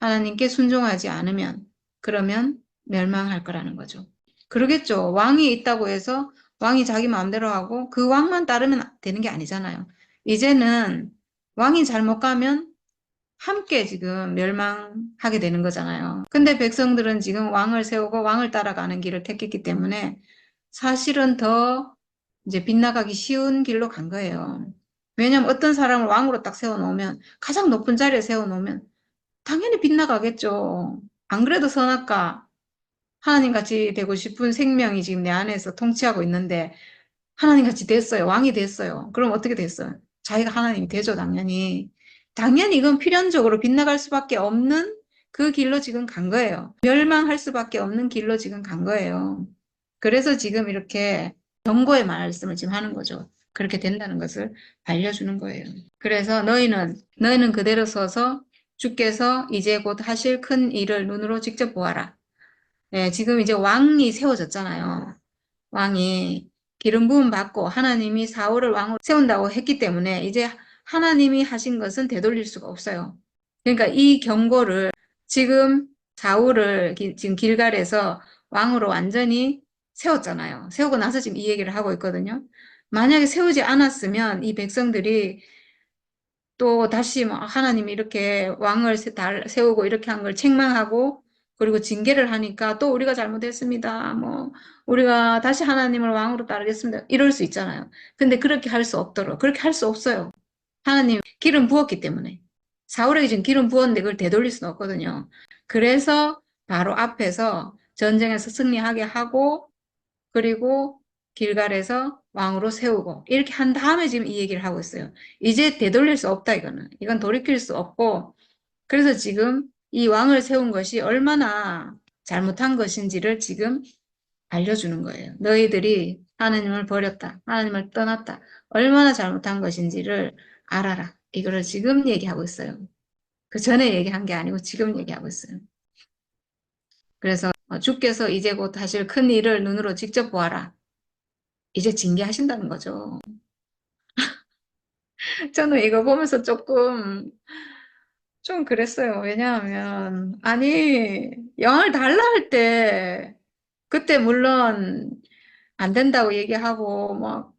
하나님께 순종하지 않으면 그러면 멸망할 거라는 거죠. 그러겠죠. 왕이 있다고 해서 왕이 자기 마음대로 하고 그 왕만 따르면 되는 게 아니잖아요. 이제는 왕이 잘못 가면 함께 지금 멸망하게 되는 거잖아요. 근데 백성들은 지금 왕을 세우고 왕을 따라가는 길을 택했기 때문에 사실은 더 이제 빗나가기 쉬운 길로 간 거예요. 왜냐면 어떤 사람을 왕으로 딱 세워놓으면 가장 높은 자리에 세워놓으면 당연히 빗나가겠죠. 안 그래도 선악과 하나님 같이 되고 싶은 생명이 지금 내 안에서 통치하고 있는데 하나님 같이 됐어요. 왕이 됐어요. 그럼 어떻게 됐어요? 자기가 하나님이 되죠, 당연히. 당연히 이건 필연적으로 빗나갈 수밖에 없는 그 길로 지금 간 거예요. 멸망할 수밖에 없는 길로 지금 간 거예요. 그래서 지금 이렇게 경고의 말씀을 지금 하는 거죠. 그렇게 된다는 것을 알려주는 거예요. 그래서 너희는 그대로 서서 주께서 이제 곧 하실 큰 일을 눈으로 직접 보아라. 네, 지금 이제 왕이 세워졌잖아요. 왕이 기름 부음 받고 하나님이 사울을 왕으로 세운다고 했기 때문에 이제 하나님이 하신 것은 되돌릴 수가 없어요. 그러니까 이 경고를 지금 사울을 지금 길갈에서 왕으로 완전히 세웠잖아요. 세우고 나서 지금 이 얘기를 하고 있거든요. 만약에 세우지 않았으면 이 백성들이 또 다시 뭐 하나님이 이렇게 왕을 세우고 이렇게 한 걸 책망하고 그리고 징계를 하니까 또 우리가 잘못했습니다. 뭐 우리가 다시 하나님을 왕으로 따르겠습니다. 이럴 수 있잖아요. 근데 그렇게 할 수 없도록 그렇게 할 수 없어요. 하나님 기름 부었기 때문에 사울에게 지금 기름 부었는데 그걸 되돌릴 수는 없거든요. 그래서 바로 앞에서 전쟁에서 승리하게 하고 그리고 길갈에서 왕으로 세우고 이렇게 한 다음에 지금 이 얘기를 하고 있어요. 이제 되돌릴 수 없다 이거는. 이건 돌이킬 수 없고 그래서 지금 이 왕을 세운 것이 얼마나 잘못한 것인지를 지금 알려주는 거예요. 너희들이 하나님을 버렸다. 하나님을 떠났다. 얼마나 잘못한 것인지를 알아라. 이거를 지금 얘기하고 있어요. 그 전에 얘기한 게 아니고 지금 얘기하고 있어요. 그래서 주께서 이제 곧 하실 큰 일을 눈으로 직접 보아라. 이제 징계하신다는 거죠. 저는 이거 보면서 좀 그랬어요. 왜냐하면, 아니, 영을 달라 할 때, 그때 물론 안 된다고 얘기하고, 뭐,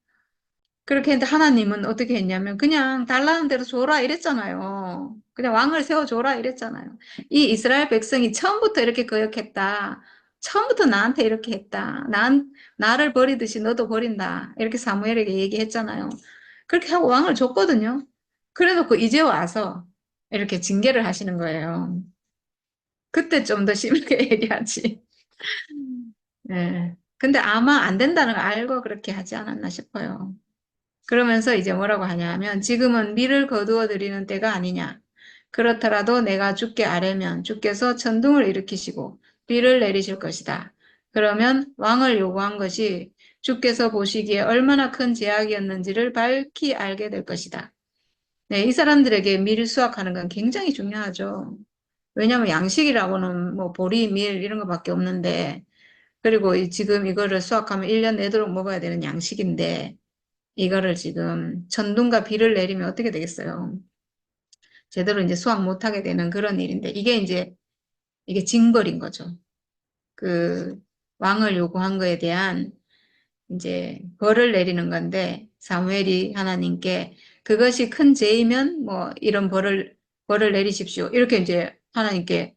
그렇게 했는데 하나님은 어떻게 했냐면, 그냥 달라는 대로 줘라 이랬잖아요. 그냥 왕을 세워줘라 이랬잖아요. 이 이스라엘 백성이 처음부터 이렇게 거역했다. 처음부터 나한테 이렇게 했다. 나를 버리듯이 너도 버린다. 이렇게 사무엘에게 얘기했잖아요. 그렇게 하고 왕을 줬거든요. 그래놓고 이제 와서 이렇게 징계를 하시는 거예요. 그때 좀 더 심하게 얘기하지. 네. 근데 아마 안 된다는 걸 알고 그렇게 하지 않았나 싶어요. 그러면서 이제 뭐라고 하냐면 지금은 밀을 거두어 드리는 때가 아니냐. 그렇더라도 내가 주께 아뢰면 주께서 천둥을 일으키시고 비를 내리실 것이다. 그러면 왕을 요구한 것이 주께서 보시기에 얼마나 큰 제약이었는지를 밝히 알게 될 것이다. 네, 이 사람들에게 밀 수확하는 건 굉장히 중요하죠. 왜냐하면 양식이라고는 뭐 보리, 밀 이런 거밖에 없는데 그리고 지금 이거를 수확하면 1년 내도록 먹어야 되는 양식인데 이거를 지금 천둥과 비를 내리면 어떻게 되겠어요? 제대로 이제 수확 못하게 되는 그런 일인데 이게 징벌인 거죠. 그 왕을 요구한 거에 대한 이제 벌을 내리는 건데 사무엘이 하나님께 그것이 큰 죄이면 뭐 이런 벌을 내리십시오. 이렇게 이제 하나님께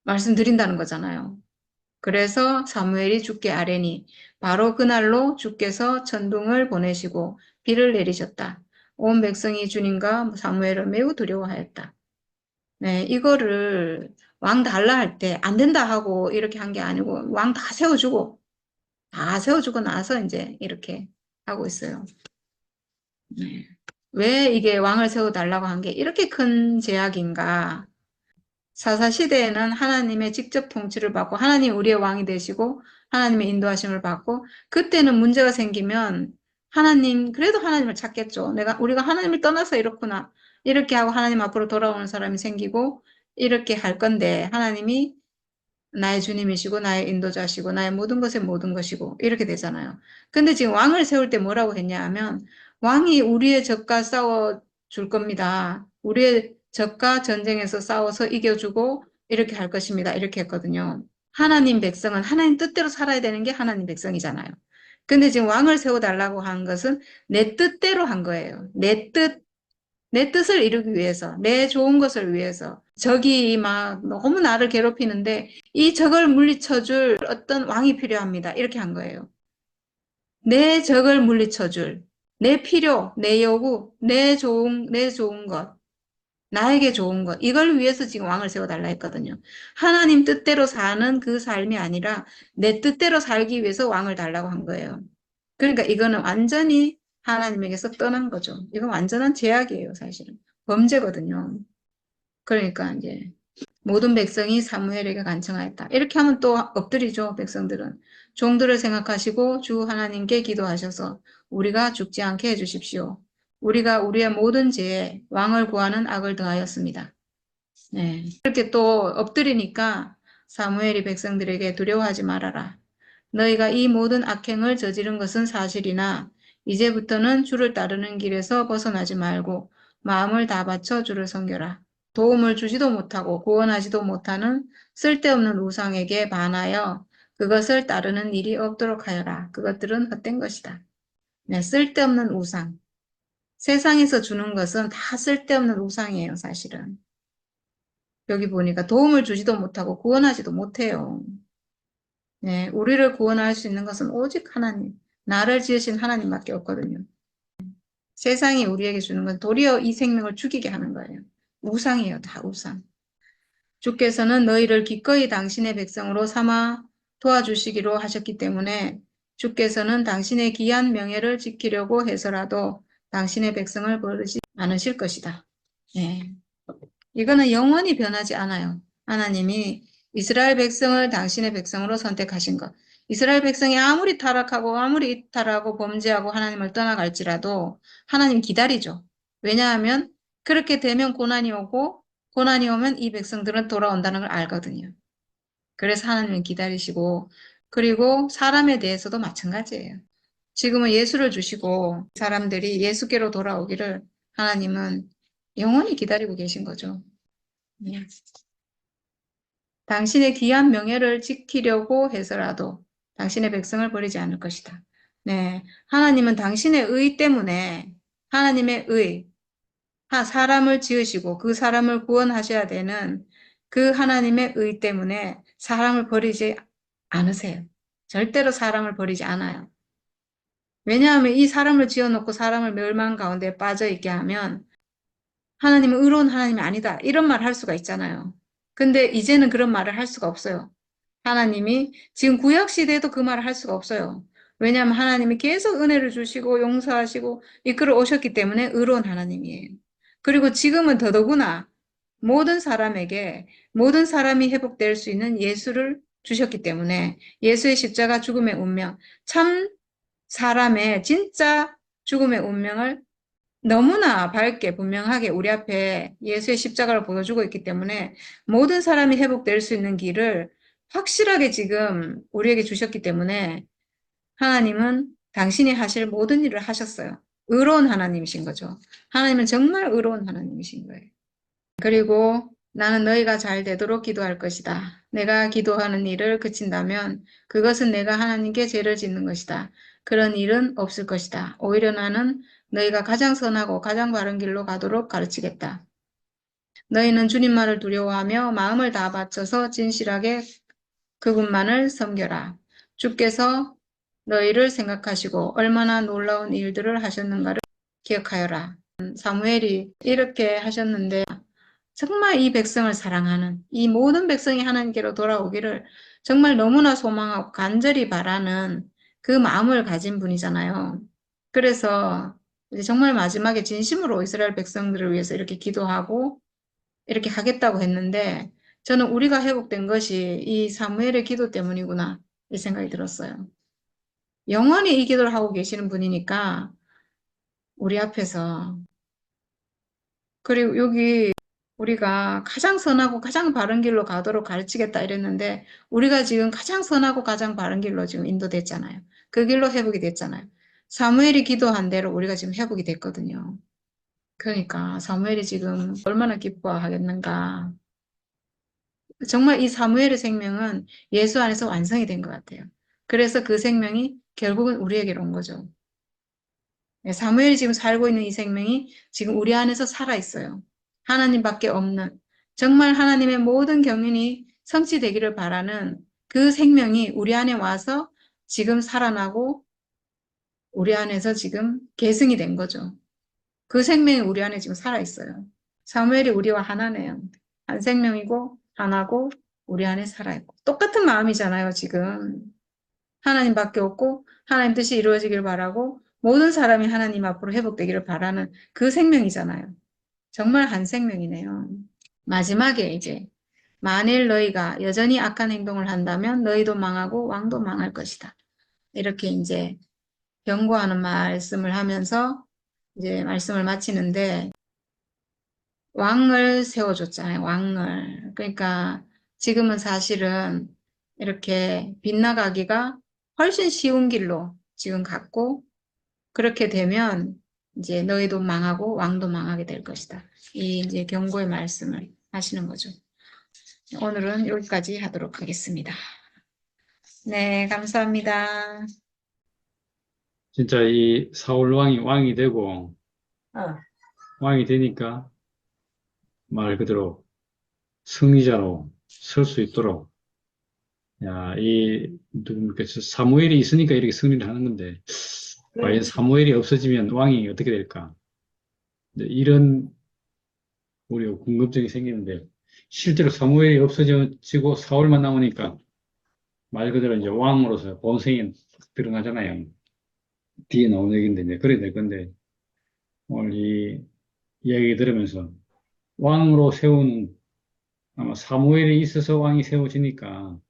말씀드린다는 거잖아요. 그래서 사무엘이 주께 아뢰니 바로 그날로 주께서 천둥을 보내시고 비를 내리셨다. 온 백성이 주님과 사무엘을 매우 두려워하였다. 네, 이거를 왕 달라 할 때 안 된다 하고 이렇게 한 게 아니고 왕 다 세워주고 나서 이제 이렇게 하고 있어요. 네. 왜 이게 왕을 세워달라고 한 게 이렇게 큰 제약인가? 사사시대에는 하나님의 직접 통치를 받고 하나님 우리의 왕이 되시고 하나님의 인도하심을 받고 그때는 문제가 생기면 그래도 하나님을 찾겠죠. 우리가 하나님을 떠나서 이렇구나. 이렇게 하고 하나님 앞으로 돌아오는 사람이 생기고 이렇게 할 건데 하나님이 나의 주님이시고 나의 인도자시고 나의 모든 것의 모든 것이고 이렇게 되잖아요. 근데 지금 왕을 세울 때 뭐라고 했냐 하면 왕이 우리의 적과 싸워 줄 겁니다. 우리의 적과 전쟁에서 싸워서 이겨주고 이렇게 할 것입니다. 이렇게 했거든요. 하나님 백성은 하나님 뜻대로 살아야 되는 게 하나님 백성이잖아요. 근데 지금 왕을 세워달라고 한 것은 내 뜻대로 한 거예요. 내 뜻을 이루기 위해서, 내 좋은 것을 위해서. 적이 막 너무 나를 괴롭히는데 이 적을 물리쳐줄 어떤 왕이 필요합니다. 이렇게 한 거예요. 내 적을 물리쳐줄, 내 필요, 내 요구, 내 좋은 것, 나에게 좋은 것. 이걸 위해서 지금 왕을 세워달라 했거든요. 하나님 뜻대로 사는 그 삶이 아니라 내 뜻대로 살기 위해서 왕을 달라고 한 거예요. 그러니까 이거는 완전히 하나님에게서 떠난 거죠. 이건 완전한 죄악이에요, 사실은. 범죄거든요. 그러니까 이제 모든 백성이 사무엘에게 간청하였다. 이렇게 하면 또 엎드리죠, 백성들은. 종들을 생각하시고 주 하나님께 기도하셔서 우리가 죽지 않게 해주십시오. 우리가 우리의 모든 죄에 왕을 구하는 악을 더하였습니다. 네. 이렇게 또 엎드리니까 사무엘이 백성들에게 두려워하지 말아라. 너희가 이 모든 악행을 저지른 것은 사실이나 이제부터는 주를 따르는 길에서 벗어나지 말고 마음을 다 바쳐 주를 섬겨라. 도움을 주지도 못하고 구원하지도 못하는 쓸데없는 우상에게 반하여 그것을 따르는 일이 없도록 하여라. 그것들은 헛된 것이다. 네, 쓸데없는 우상. 세상에서 주는 것은 다 쓸데없는 우상이에요, 사실은. 여기 보니까 도움을 주지도 못하고 구원하지도 못해요. 네, 우리를 구원할 수 있는 것은 오직 하나님, 나를 지으신 하나님밖에 없거든요. 세상이 우리에게 주는 건 도리어 이 생명을 죽이게 하는 거예요. 우상이에요, 다 우상. 주께서는 너희를 기꺼이 당신의 백성으로 삼아 도와주시기로 하셨기 때문에 주께서는 당신의 귀한 명예를 지키려고 해서라도 당신의 백성을 버리지 않으실 것이다. 네. 이거는 영원히 변하지 않아요. 하나님이 이스라엘 백성을 당신의 백성으로 선택하신 것. 이스라엘 백성이 아무리 타락하고 아무리 이탈하고 범죄하고 하나님을 떠나갈지라도 하나님 기다리죠. 왜냐하면 그렇게 되면 고난이 오고 고난이 오면 이 백성들은 돌아온다는 걸 알거든요. 그래서 하나님은 기다리시고 그리고 사람에 대해서도 마찬가지예요. 지금은 예수를 주시고 사람들이 예수께로 돌아오기를 하나님은 영원히 기다리고 계신 거죠. 네. 당신의 귀한 명예를 지키려고 해서라도 당신의 백성을 버리지 않을 것이다. 네. 하나님은 당신의 의 때문에 하나님의 의, 사람을 지으시고 그 사람을 구원하셔야 되는 그 하나님의 의 때문에 사람을 버리지 않으세요. 절대로 사람을 버리지 않아요. 왜냐하면 이 사람을 지어놓고 사람을 멸망 가운데 빠져 있게 하면 하나님은 의로운 하나님이 아니다. 이런 말을 할 수가 있잖아요. 근데 이제는 그런 말을 할 수가 없어요. 하나님이 지금 구약 시대에도 그 말을 할 수가 없어요. 왜냐하면 하나님이 계속 은혜를 주시고 용서하시고 이끌어 오셨기 때문에 의로운 하나님이에요. 그리고 지금은 더더구나 모든 사람에게 모든 사람이 회복될 수 있는 예수를 주셨기 때문에 예수의 십자가 죽음의 운명, 참 사람의 진짜 죽음의 운명을 너무나 밝게 분명하게 우리 앞에 예수의 십자가를 보여주고 있기 때문에 모든 사람이 회복될 수 있는 길을 확실하게 지금 우리에게 주셨기 때문에 하나님은 당신이 하실 모든 일을 하셨어요. 의로운 하나님이신 거죠. 하나님은 정말 의로운 하나님이신 거예요. 그리고 나는 너희가 잘 되도록 기도할 것이다. 내가 기도하는 일을 그친다면 그것은 내가 하나님께 죄를 짓는 것이다. 그런 일은 없을 것이다. 오히려 나는 너희가 가장 선하고 가장 바른 길로 가도록 가르치겠다. 너희는 주님만을 두려워하며 마음을 다 바쳐서 진실하게 그분만을 섬겨라. 주께서 너희를 생각하시고 얼마나 놀라운 일들을 하셨는가를 기억하여라. 사무엘이 이렇게 하셨는데 정말 이 백성을 사랑하는 이 모든 백성이 하나님께로 돌아오기를 정말 너무나 소망하고 간절히 바라는 그 마음을 가진 분이잖아요. 그래서 이제 정말 마지막에 진심으로 이스라엘 백성들을 위해서 이렇게 기도하고 이렇게 하겠다고 했는데 저는 우리가 회복된 것이 이 사무엘의 기도 때문이구나 이 생각이 들었어요. 영원히 이 기도를 하고 계시는 분이니까 우리 앞에서 그리고 여기 우리가 가장 선하고 가장 바른 길로 가도록 가르치겠다 이랬는데 우리가 지금 가장 선하고 가장 바른 길로 지금 인도됐잖아요. 그 길로 회복이 됐잖아요. 사무엘이 기도한 대로 우리가 지금 회복이 됐거든요. 그러니까 사무엘이 지금 얼마나 기뻐하겠는가. 정말 이 사무엘의 생명은 예수 안에서 완성이 된 것 같아요. 그래서 그 생명이 결국은 우리에게로 온 거죠. 네, 사무엘이 지금 살고 있는 이 생명이 지금 우리 안에서 살아있어요. 하나님밖에 없는 정말 하나님의 모든 경륜이 성취되기를 바라는 그 생명이 우리 안에 와서 지금 살아나고 우리 안에서 지금 계승이 된 거죠. 그 생명이 우리 안에 지금 살아있어요. 사무엘이 우리와 하나네요. 한 생명이고 하나고 우리 안에 살아있고 똑같은 마음이잖아요. 지금 하나님밖에 없고 하나님 뜻이 이루어지길 바라고 모든 사람이 하나님 앞으로 회복되기를 바라는 그 생명이잖아요. 정말 한 생명이네요. 마지막에 이제 만일 너희가 여전히 악한 행동을 한다면 너희도 망하고 왕도 망할 것이다. 이렇게 이제 경고하는 말씀을 하면서 이제 말씀을 마치는데 왕을 세워줬잖아요. 왕을. 그러니까 지금은 사실은 이렇게 빗나가기가 훨씬 쉬운 길로 지금 갔고 그렇게 되면 이제 너희도 망하고 왕도 망하게 될 것이다. 이 이제 경고의 말씀을 하시는 거죠. 오늘은 여기까지 하도록 하겠습니다. 네, 감사합니다. 진짜 이 사울 왕이 되고, 어. 왕이 되니까 말 그대로 승리자로 설 수 있도록, 야, 누굽니까? 사무엘이 있으니까 이렇게 승리를 하는 건데, 과연 그렇지. 사무엘이 없어지면 왕이 어떻게 될까? 이제 이런 우리가 궁금증이 생기는데, 실제로 사무엘이 없어지고 사울만 남으니까 말 그대로 이제 왕으로서 본성이 드러나잖아요. 뒤에 나온 얘기인데, 이제 그래 될 건데, 오늘 이 이야기 들으면서 왕으로 세운 아마 사무엘이 있어서 왕이 세워지니까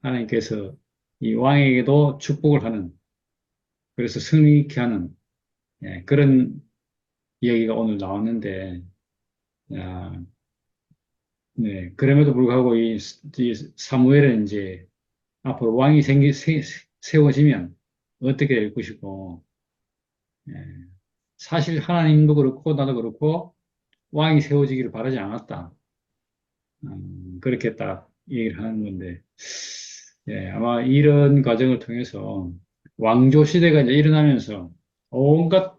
하나님께서 이 왕에게도 축복을 하는, 그래서 승리케 하는, 예, 그런 이야기가 오늘 나왔는데, 야, 네, 그럼에도 불구하고 이 사무엘은 이제 앞으로 왕이 세워지면 어떻게 될 것이고, 예, 사실 하나님도 그렇고 나도 그렇고 왕이 세워지기를 바라지 않았다. 그렇게 딱 얘기를 하는 건데, 예, 아마 이런 과정을 통해서 왕조 시대가 이제 일어나면서 온갖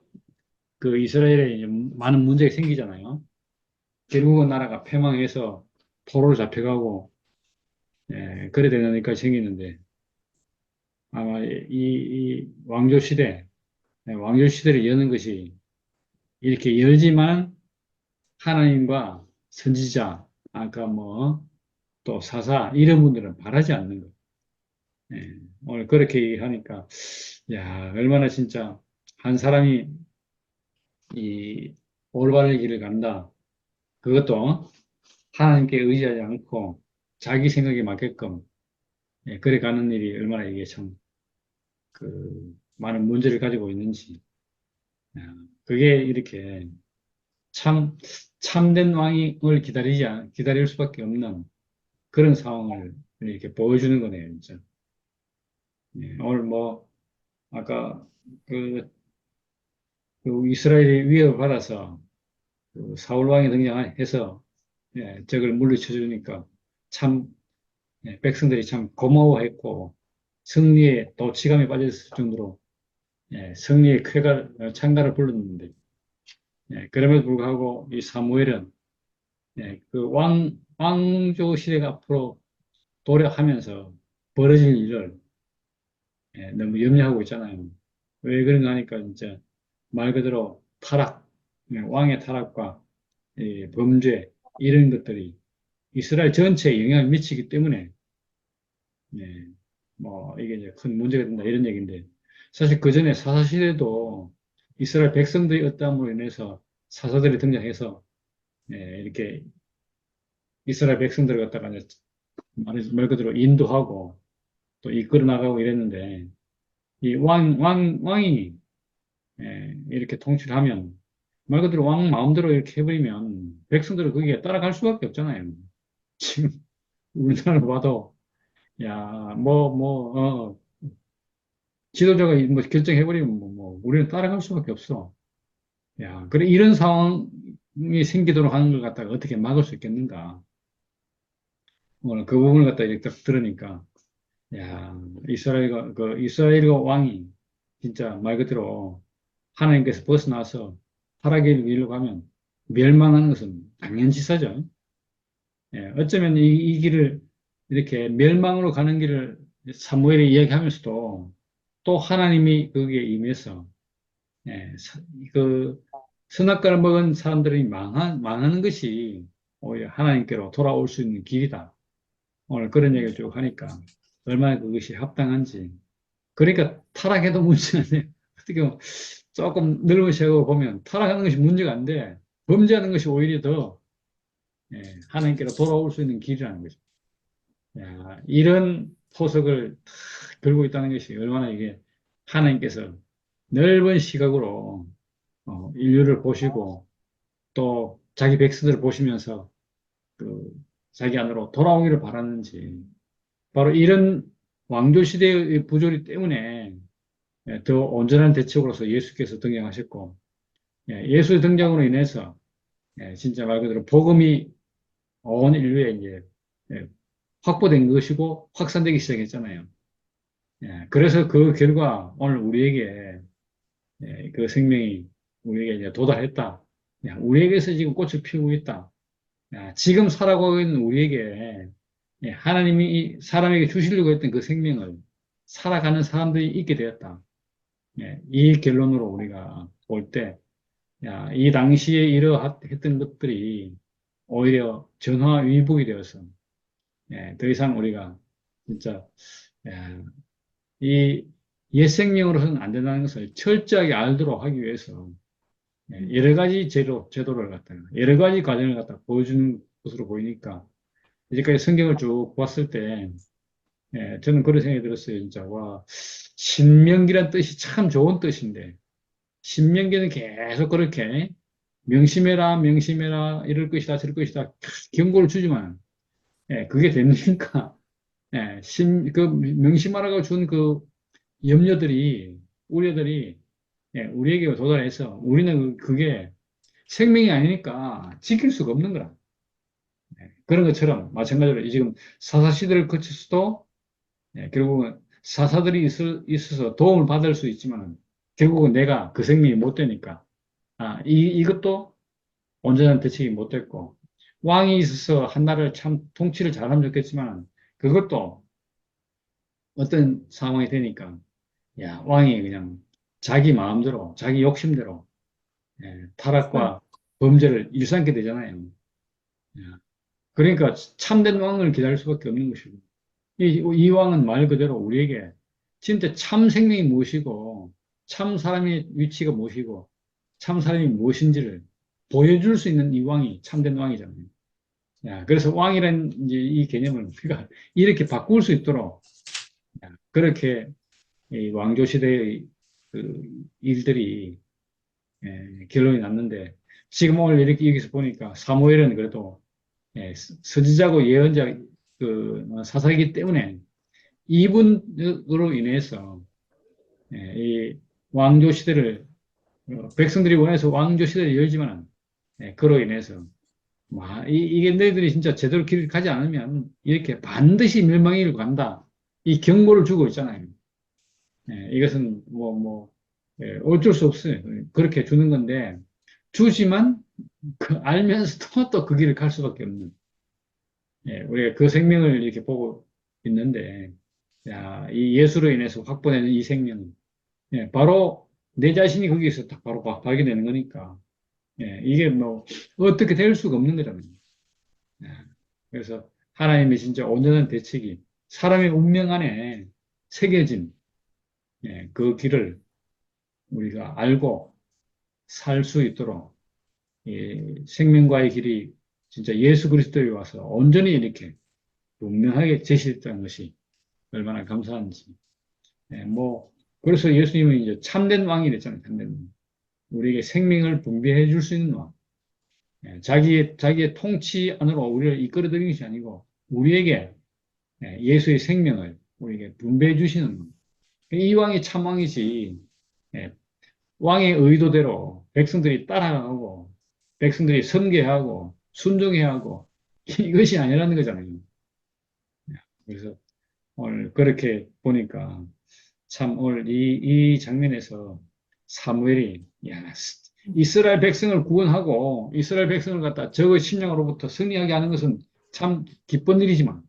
그 이스라엘에 이제 많은 문제가 생기잖아요. 결국은 나라가 패망해서 포로로 잡혀가고, 예, 그래 되는 일까지 생기는데, 아마 이 왕조 시대, 예, 왕조 시대를 여는 것이 이렇게 열지만 하나님과 선지자, 아까 뭐, 또 사사, 이런 분들은 바라지 않는 거. 예, 오늘 그렇게 얘기하니까, 야, 얼마나 진짜 한 사람이 이 올바른 길을 간다. 그것도 하나님께 의지하지 않고 자기 생각에 맞게끔, 예, 그래 가는 일이 얼마나 이게 참, 많은 문제를 가지고 있는지. 야, 그게 이렇게 참, 참된 왕을 기다릴 수밖에 없는 그런 상황을 이렇게 보여주는 거네요, 진짜. 예, 오늘 뭐, 아까 그, 그 이스라엘이 위협을 받아서 그 사울 왕이 등장해서, 예, 적을 물리쳐 주니까 참, 예, 백성들이 참 고마워했고 승리에 도취감에 빠졌을 정도로, 예, 승리의 찬가를 불렀는데, 예, 그럼에도 불구하고 이 사무엘은, 예, 그 왕조 시대가 앞으로 도래하면서 벌어질 일을, 예, 너무 염려하고 있잖아요. 왜 그런가 하니까 진짜 말 그대로 예, 왕의 타락과 이 범죄 이런 것들이 이스라엘 전체에 영향을 미치기 때문에, 예, 뭐 이게 이제 큰 문제가 된다 이런 얘기인데, 사실 그 전에 사사 시대도 이스라엘 백성들이 어떠함으로 인해서 사사들이 등장해서, 예, 이렇게 이스라엘 백성들을 갖다가 이제 말 그대로 인도하고 또 이끌어 나가고 이랬는데, 이 왕이, 예, 이렇게 통치를 하면 말 그대로 왕 마음대로 이렇게 해버리면 백성들은 거기에 따라갈 수밖에 없잖아요. 지금 우리나라를 봐도, 야, 지도자가 뭐 결정해버리면 우리는 따라갈 수밖에 없어. 야, 그래, 이런 상황이 생기도록 하는 걸 갖다가 어떻게 막을 수 있겠는가. 오늘 그 부분을 갖다 이렇게 딱 들으니까, 야, 이스라엘과 왕이 진짜 말 그대로 하나님께서 벗어나서 타락의 길로 가면 멸망하는 것은 당연지사죠. 예, 어쩌면 이 길을 이렇게 멸망으로 가는 길을 사무엘이 이야기하면서도 또 하나님이 거기에 임해서, 예, 그 선악과를 먹은 사람들이 망하는 것이 오히려 하나님께로 돌아올 수 있는 길이다. 오늘 그런 얘기를 쭉 하니까 얼마나 그것이 합당한지. 그러니까 타락해도 문제가 안 돼. 어떻게 보면 조금 넓은 시각으로 보면 타락하는 것이 문제가 안 돼. 범죄하는 것이 오히려 더 하나님께로 돌아올 수 있는 길이라는 거죠. 야, 이런 포석을 다 걸고 있다는 것이 얼마나 이게 하나님께서 넓은 시각으로 인류를 보시고 또 자기 백성들을 보시면서 그 자기 안으로 돌아오기를 바라는지 바로 이런 왕조 시대의 부조리 때문에 더 온전한 대책으로서 예수께서 등장하셨고 예수의 등장으로 인해서 진짜 말 그대로 복음이 온 인류에 이제 예, 확보된 것이고 확산되기 시작했잖아요. 그래서 그 결과 오늘 우리에게 그 생명이 우리에게 이제 도달했다. 우리에게서 지금 꽃을 피우고 있다. 지금 살아가고 있는 우리에게 하나님이 이 사람에게 주시려고 했던 그 생명을 살아가는 사람들이 있게 되었다. 이 결론으로 우리가 볼 때, 이 당시에 이러했던 것들이 오히려 전화위복이 되어서, 더 이상 우리가 진짜, 예, 이 옛 생명으로서는 안 된다는 것을 철저하게 알도록 하기 위해서, 여러 가지 제도를 갖다가, 여러 가지 과정을 갖다 보여주는 것으로 보이니까, 이제까지 성경을 쭉 봤을 때, 저는 그런 생각이 들었어요, 진짜. 와, 신명기란 뜻이 참 좋은 뜻인데, 신명기는 계속 그렇게 명심해라, 명심해라, 이럴 것이다, 저럴 것이다, 경고를 주지만, 그게 됩니까? 그 명심하라고 준 그 염려들이, 우려들이, 우리에게 도달해서 우리는 그게 생명이 아니니까 지킬 수가 없는 거라. 그런 것처럼 마찬가지로 지금 사사시대를 거쳐서도 결국은 사사들이 있어서 도움을 받을 수 있지만 결국은 내가 그 생명이 못 되니까 이것도 온전한 대책이 못 됐고 왕이 있어서 한 나라를 참 통치를 잘하면 좋겠지만 그것도 어떤 상황이 되니까 왕이 그냥 자기 마음대로 자기 욕심대로 타락과 범죄를 일삼게 되잖아요. 예, 그러니까 참된 왕을 기다릴 수밖에 없는 것이고 이 왕은 말 그대로 우리에게 진짜 참 생명이 무엇이고 참 사람의 위치가 무엇이고 참 사람이 무엇인지를 보여줄 수 있는 이 왕이 참된 왕이잖아요. 그래서 왕이라는 이제 이 개념을 우리가 이렇게 바꿀 수 있도록 그렇게 이 왕조 시대의 그 일들이 결론이 났는데 지금 오늘 이렇게 여기서 보니까 사무엘은 그래도 선지자고 예언자 그 사사이기 때문에 이분으로 인해서 이 왕조 시대를 백성들이 원해서 왕조 시대를 열지만 그로 인해서 이게 너희들이 진짜 제대로 길을 가지 않으면 이렇게 반드시 멸망의 로 간다. 이 경고를 주고 있잖아요. 이것은 어쩔 수 없어요. 그렇게 주는 건데 주지만 그 알면서도 또 그 길을 갈 수밖에 없는 우리가 그 생명을 이렇게 보고 있는데 이 예수로 인해서 확보되는 이 생명은 바로 내 자신이 거기에서 딱 바로 발견되는 거니까 이게 뭐 어떻게 될 수가 없는 거잖아요. 예, 그래서 하나님의 진짜 온전한 대책이 사람의 운명 안에 새겨진 그 길을 우리가 알고 살 수 있도록 생명과의 길이 진짜 예수 그리스도에 와서 온전히 이렇게 분명하게 제시됐다는 것이 얼마나 감사한지. 그래서 예수님은 이제 참된 왕이 됐잖아요, 참된 왕. 우리에게 생명을 분배해 줄 수 있는 왕. 자기의 통치 안으로 우리를 이끌어들이는 것이 아니고, 우리에게 예수의 생명을 우리에게 분배해 주시는 왕. 이 왕이 참 왕이지, 예, 왕의 의도대로 백성들이 따라가고, 백성들이 섬겨하고, 순종해야 하고, 이것이 아니라는 거잖아요. 그래서 오늘 그렇게 보니까, 참 오늘 이 장면에서 사무엘이 이스라엘 백성을 구원하고 이스라엘 백성을 갖다 적의 침략으로부터 승리하게 하는 것은 참 기쁜 일이지만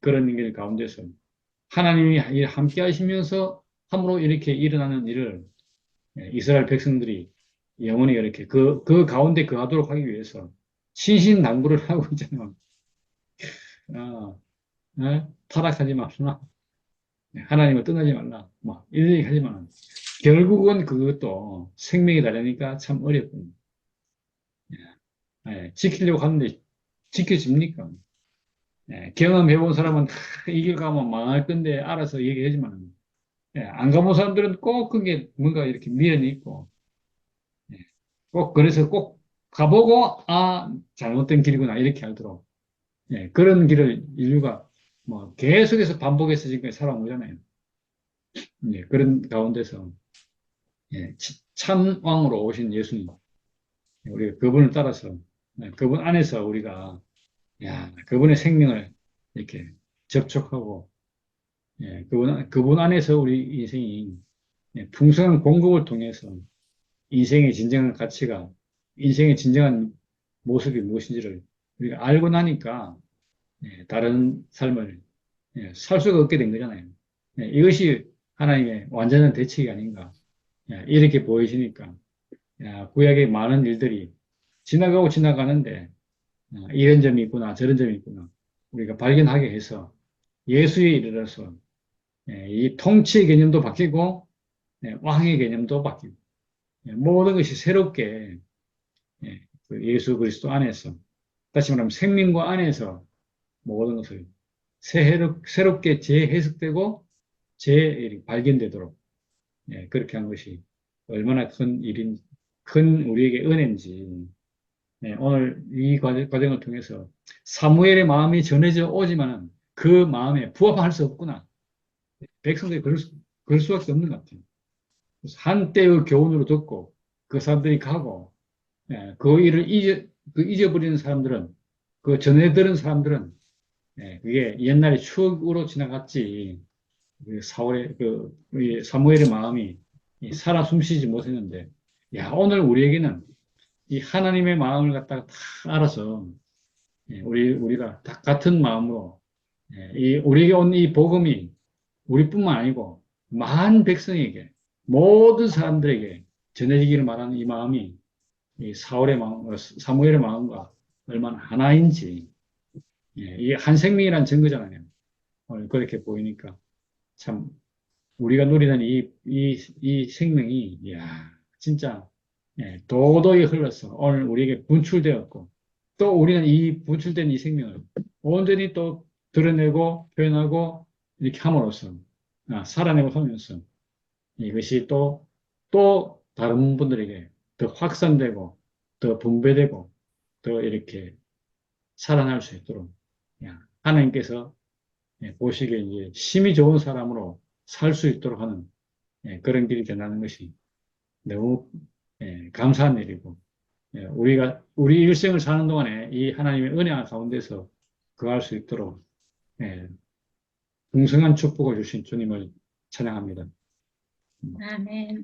그런 일 가운데서 하나님이 함께 하시면서 함으로 이렇게 일어나는 일을 이스라엘 백성들이 영원히 이렇게 그 가운데 거하도록 하기 위해서 신신당부를 하고 있잖아요. 타락하지 말라. 하나님을 떠나지 말라. 이런 얘기 하지만 결국은 그것도 생명이 다르니까 참 어렵군요. 예, 지키려고 하는데 지켜집니까? 예, 경험해본 사람은 다 이 길 가면 망할 건데 알아서 얘기하지만, 예, 안 가본 사람들은 꼭 그게 뭔가 이렇게 미련이 있고, 예, 꼭 그래서 꼭 가보고, 아, 잘못된 길이구나, 이렇게 알도록. 예, 그런 길을 인류가 뭐 계속해서 반복해서 지금까지 살아온 거잖아요. 예, 그런 가운데서, 예, 참 왕으로 오신 예수님, 우리가 그분을 따라서, 예, 그분 안에서 우리가, 야, 그분의 생명을 이렇게 접촉하고, 예, 그분 안에서 우리 인생이, 예, 풍성한 공급을 통해서 인생의 진정한 가치가, 인생의 진정한 모습이 무엇인지를 우리가 알고 나니까, 예, 다른 삶을, 예, 살 수가 없게 된 거잖아요. 예, 이것이 하나님의 완전한 대책이 아닌가. 예, 이렇게 보여지니까, 야, 구약의 많은 일들이 지나가고 지나가는데, 이런 점이 있구나, 저런 점이 있구나. 우리가 발견하게 해서 예수에 이르러서, 예, 이 통치의 개념도 바뀌고, 예, 왕의 개념도 바뀌고, 예, 모든 것이 새롭게, 예, 그 예수 그리스도 안에서, 다시 말하면 생명과 안에서 모든 것을 새롭게 재해석되고 발견되도록, 예, 그렇게 한 것이 얼마나 큰 일인, 큰 우리에게 은혜인지, 예, 오늘 이 과정을 통해서 사무엘의 마음이 전해져 오지만은 그 마음에 부합할 수 없구나. 백성들이 그럴 수밖에 없는 것 같아요. 그래서 한때의 교훈으로 듣고 그 사람들이 가고, 예, 그 일을 잊어버리는 사람들은, 그 전해 들은 사람들은, 예, 그게 옛날의 추억으로 지나갔지. 이 사무엘의 마음이 이 살아 숨쉬지 못했는데, 야, 오늘 우리에게는 이 하나님의 마음을 갖다가 다 알아서, 예, 우리가 다 같은 마음으로, 예, 우리에게 온 이 복음이 우리뿐만 아니고 많은 백성에게, 모든 사람들에게 전해지기를 말하는 이 마음이 이 사무엘의 마음과 얼마나 하나인지, 예, 이게 한 생명이란 증거잖아요. 오늘 그렇게 보이니까 참 우리가 누리는 이 생명이, 이야, 진짜, 예, 도도히 흘러서 오늘 우리에게 분출되었고, 또 우리는 이 분출된 이 생명을 온전히 또 드러내고 표현하고 이렇게 함으로써, 살아내고 하면서 이것이 또 다른 분들에게 더 확산되고, 더 분배되고, 더 이렇게 살아날 수 있도록, 하나님께서, 예, 보시기에 이제 심히 좋은 사람으로 살 수 있도록 하는, 예, 그런 길이 된다는 것이 너무, 예, 감사한 일이고, 예, 우리 일생을 사는 동안에 이 하나님의 은혜 가운데서 거할 수 있도록, 예, 풍성한 축복을 주신 주님을 찬양합니다. 아멘.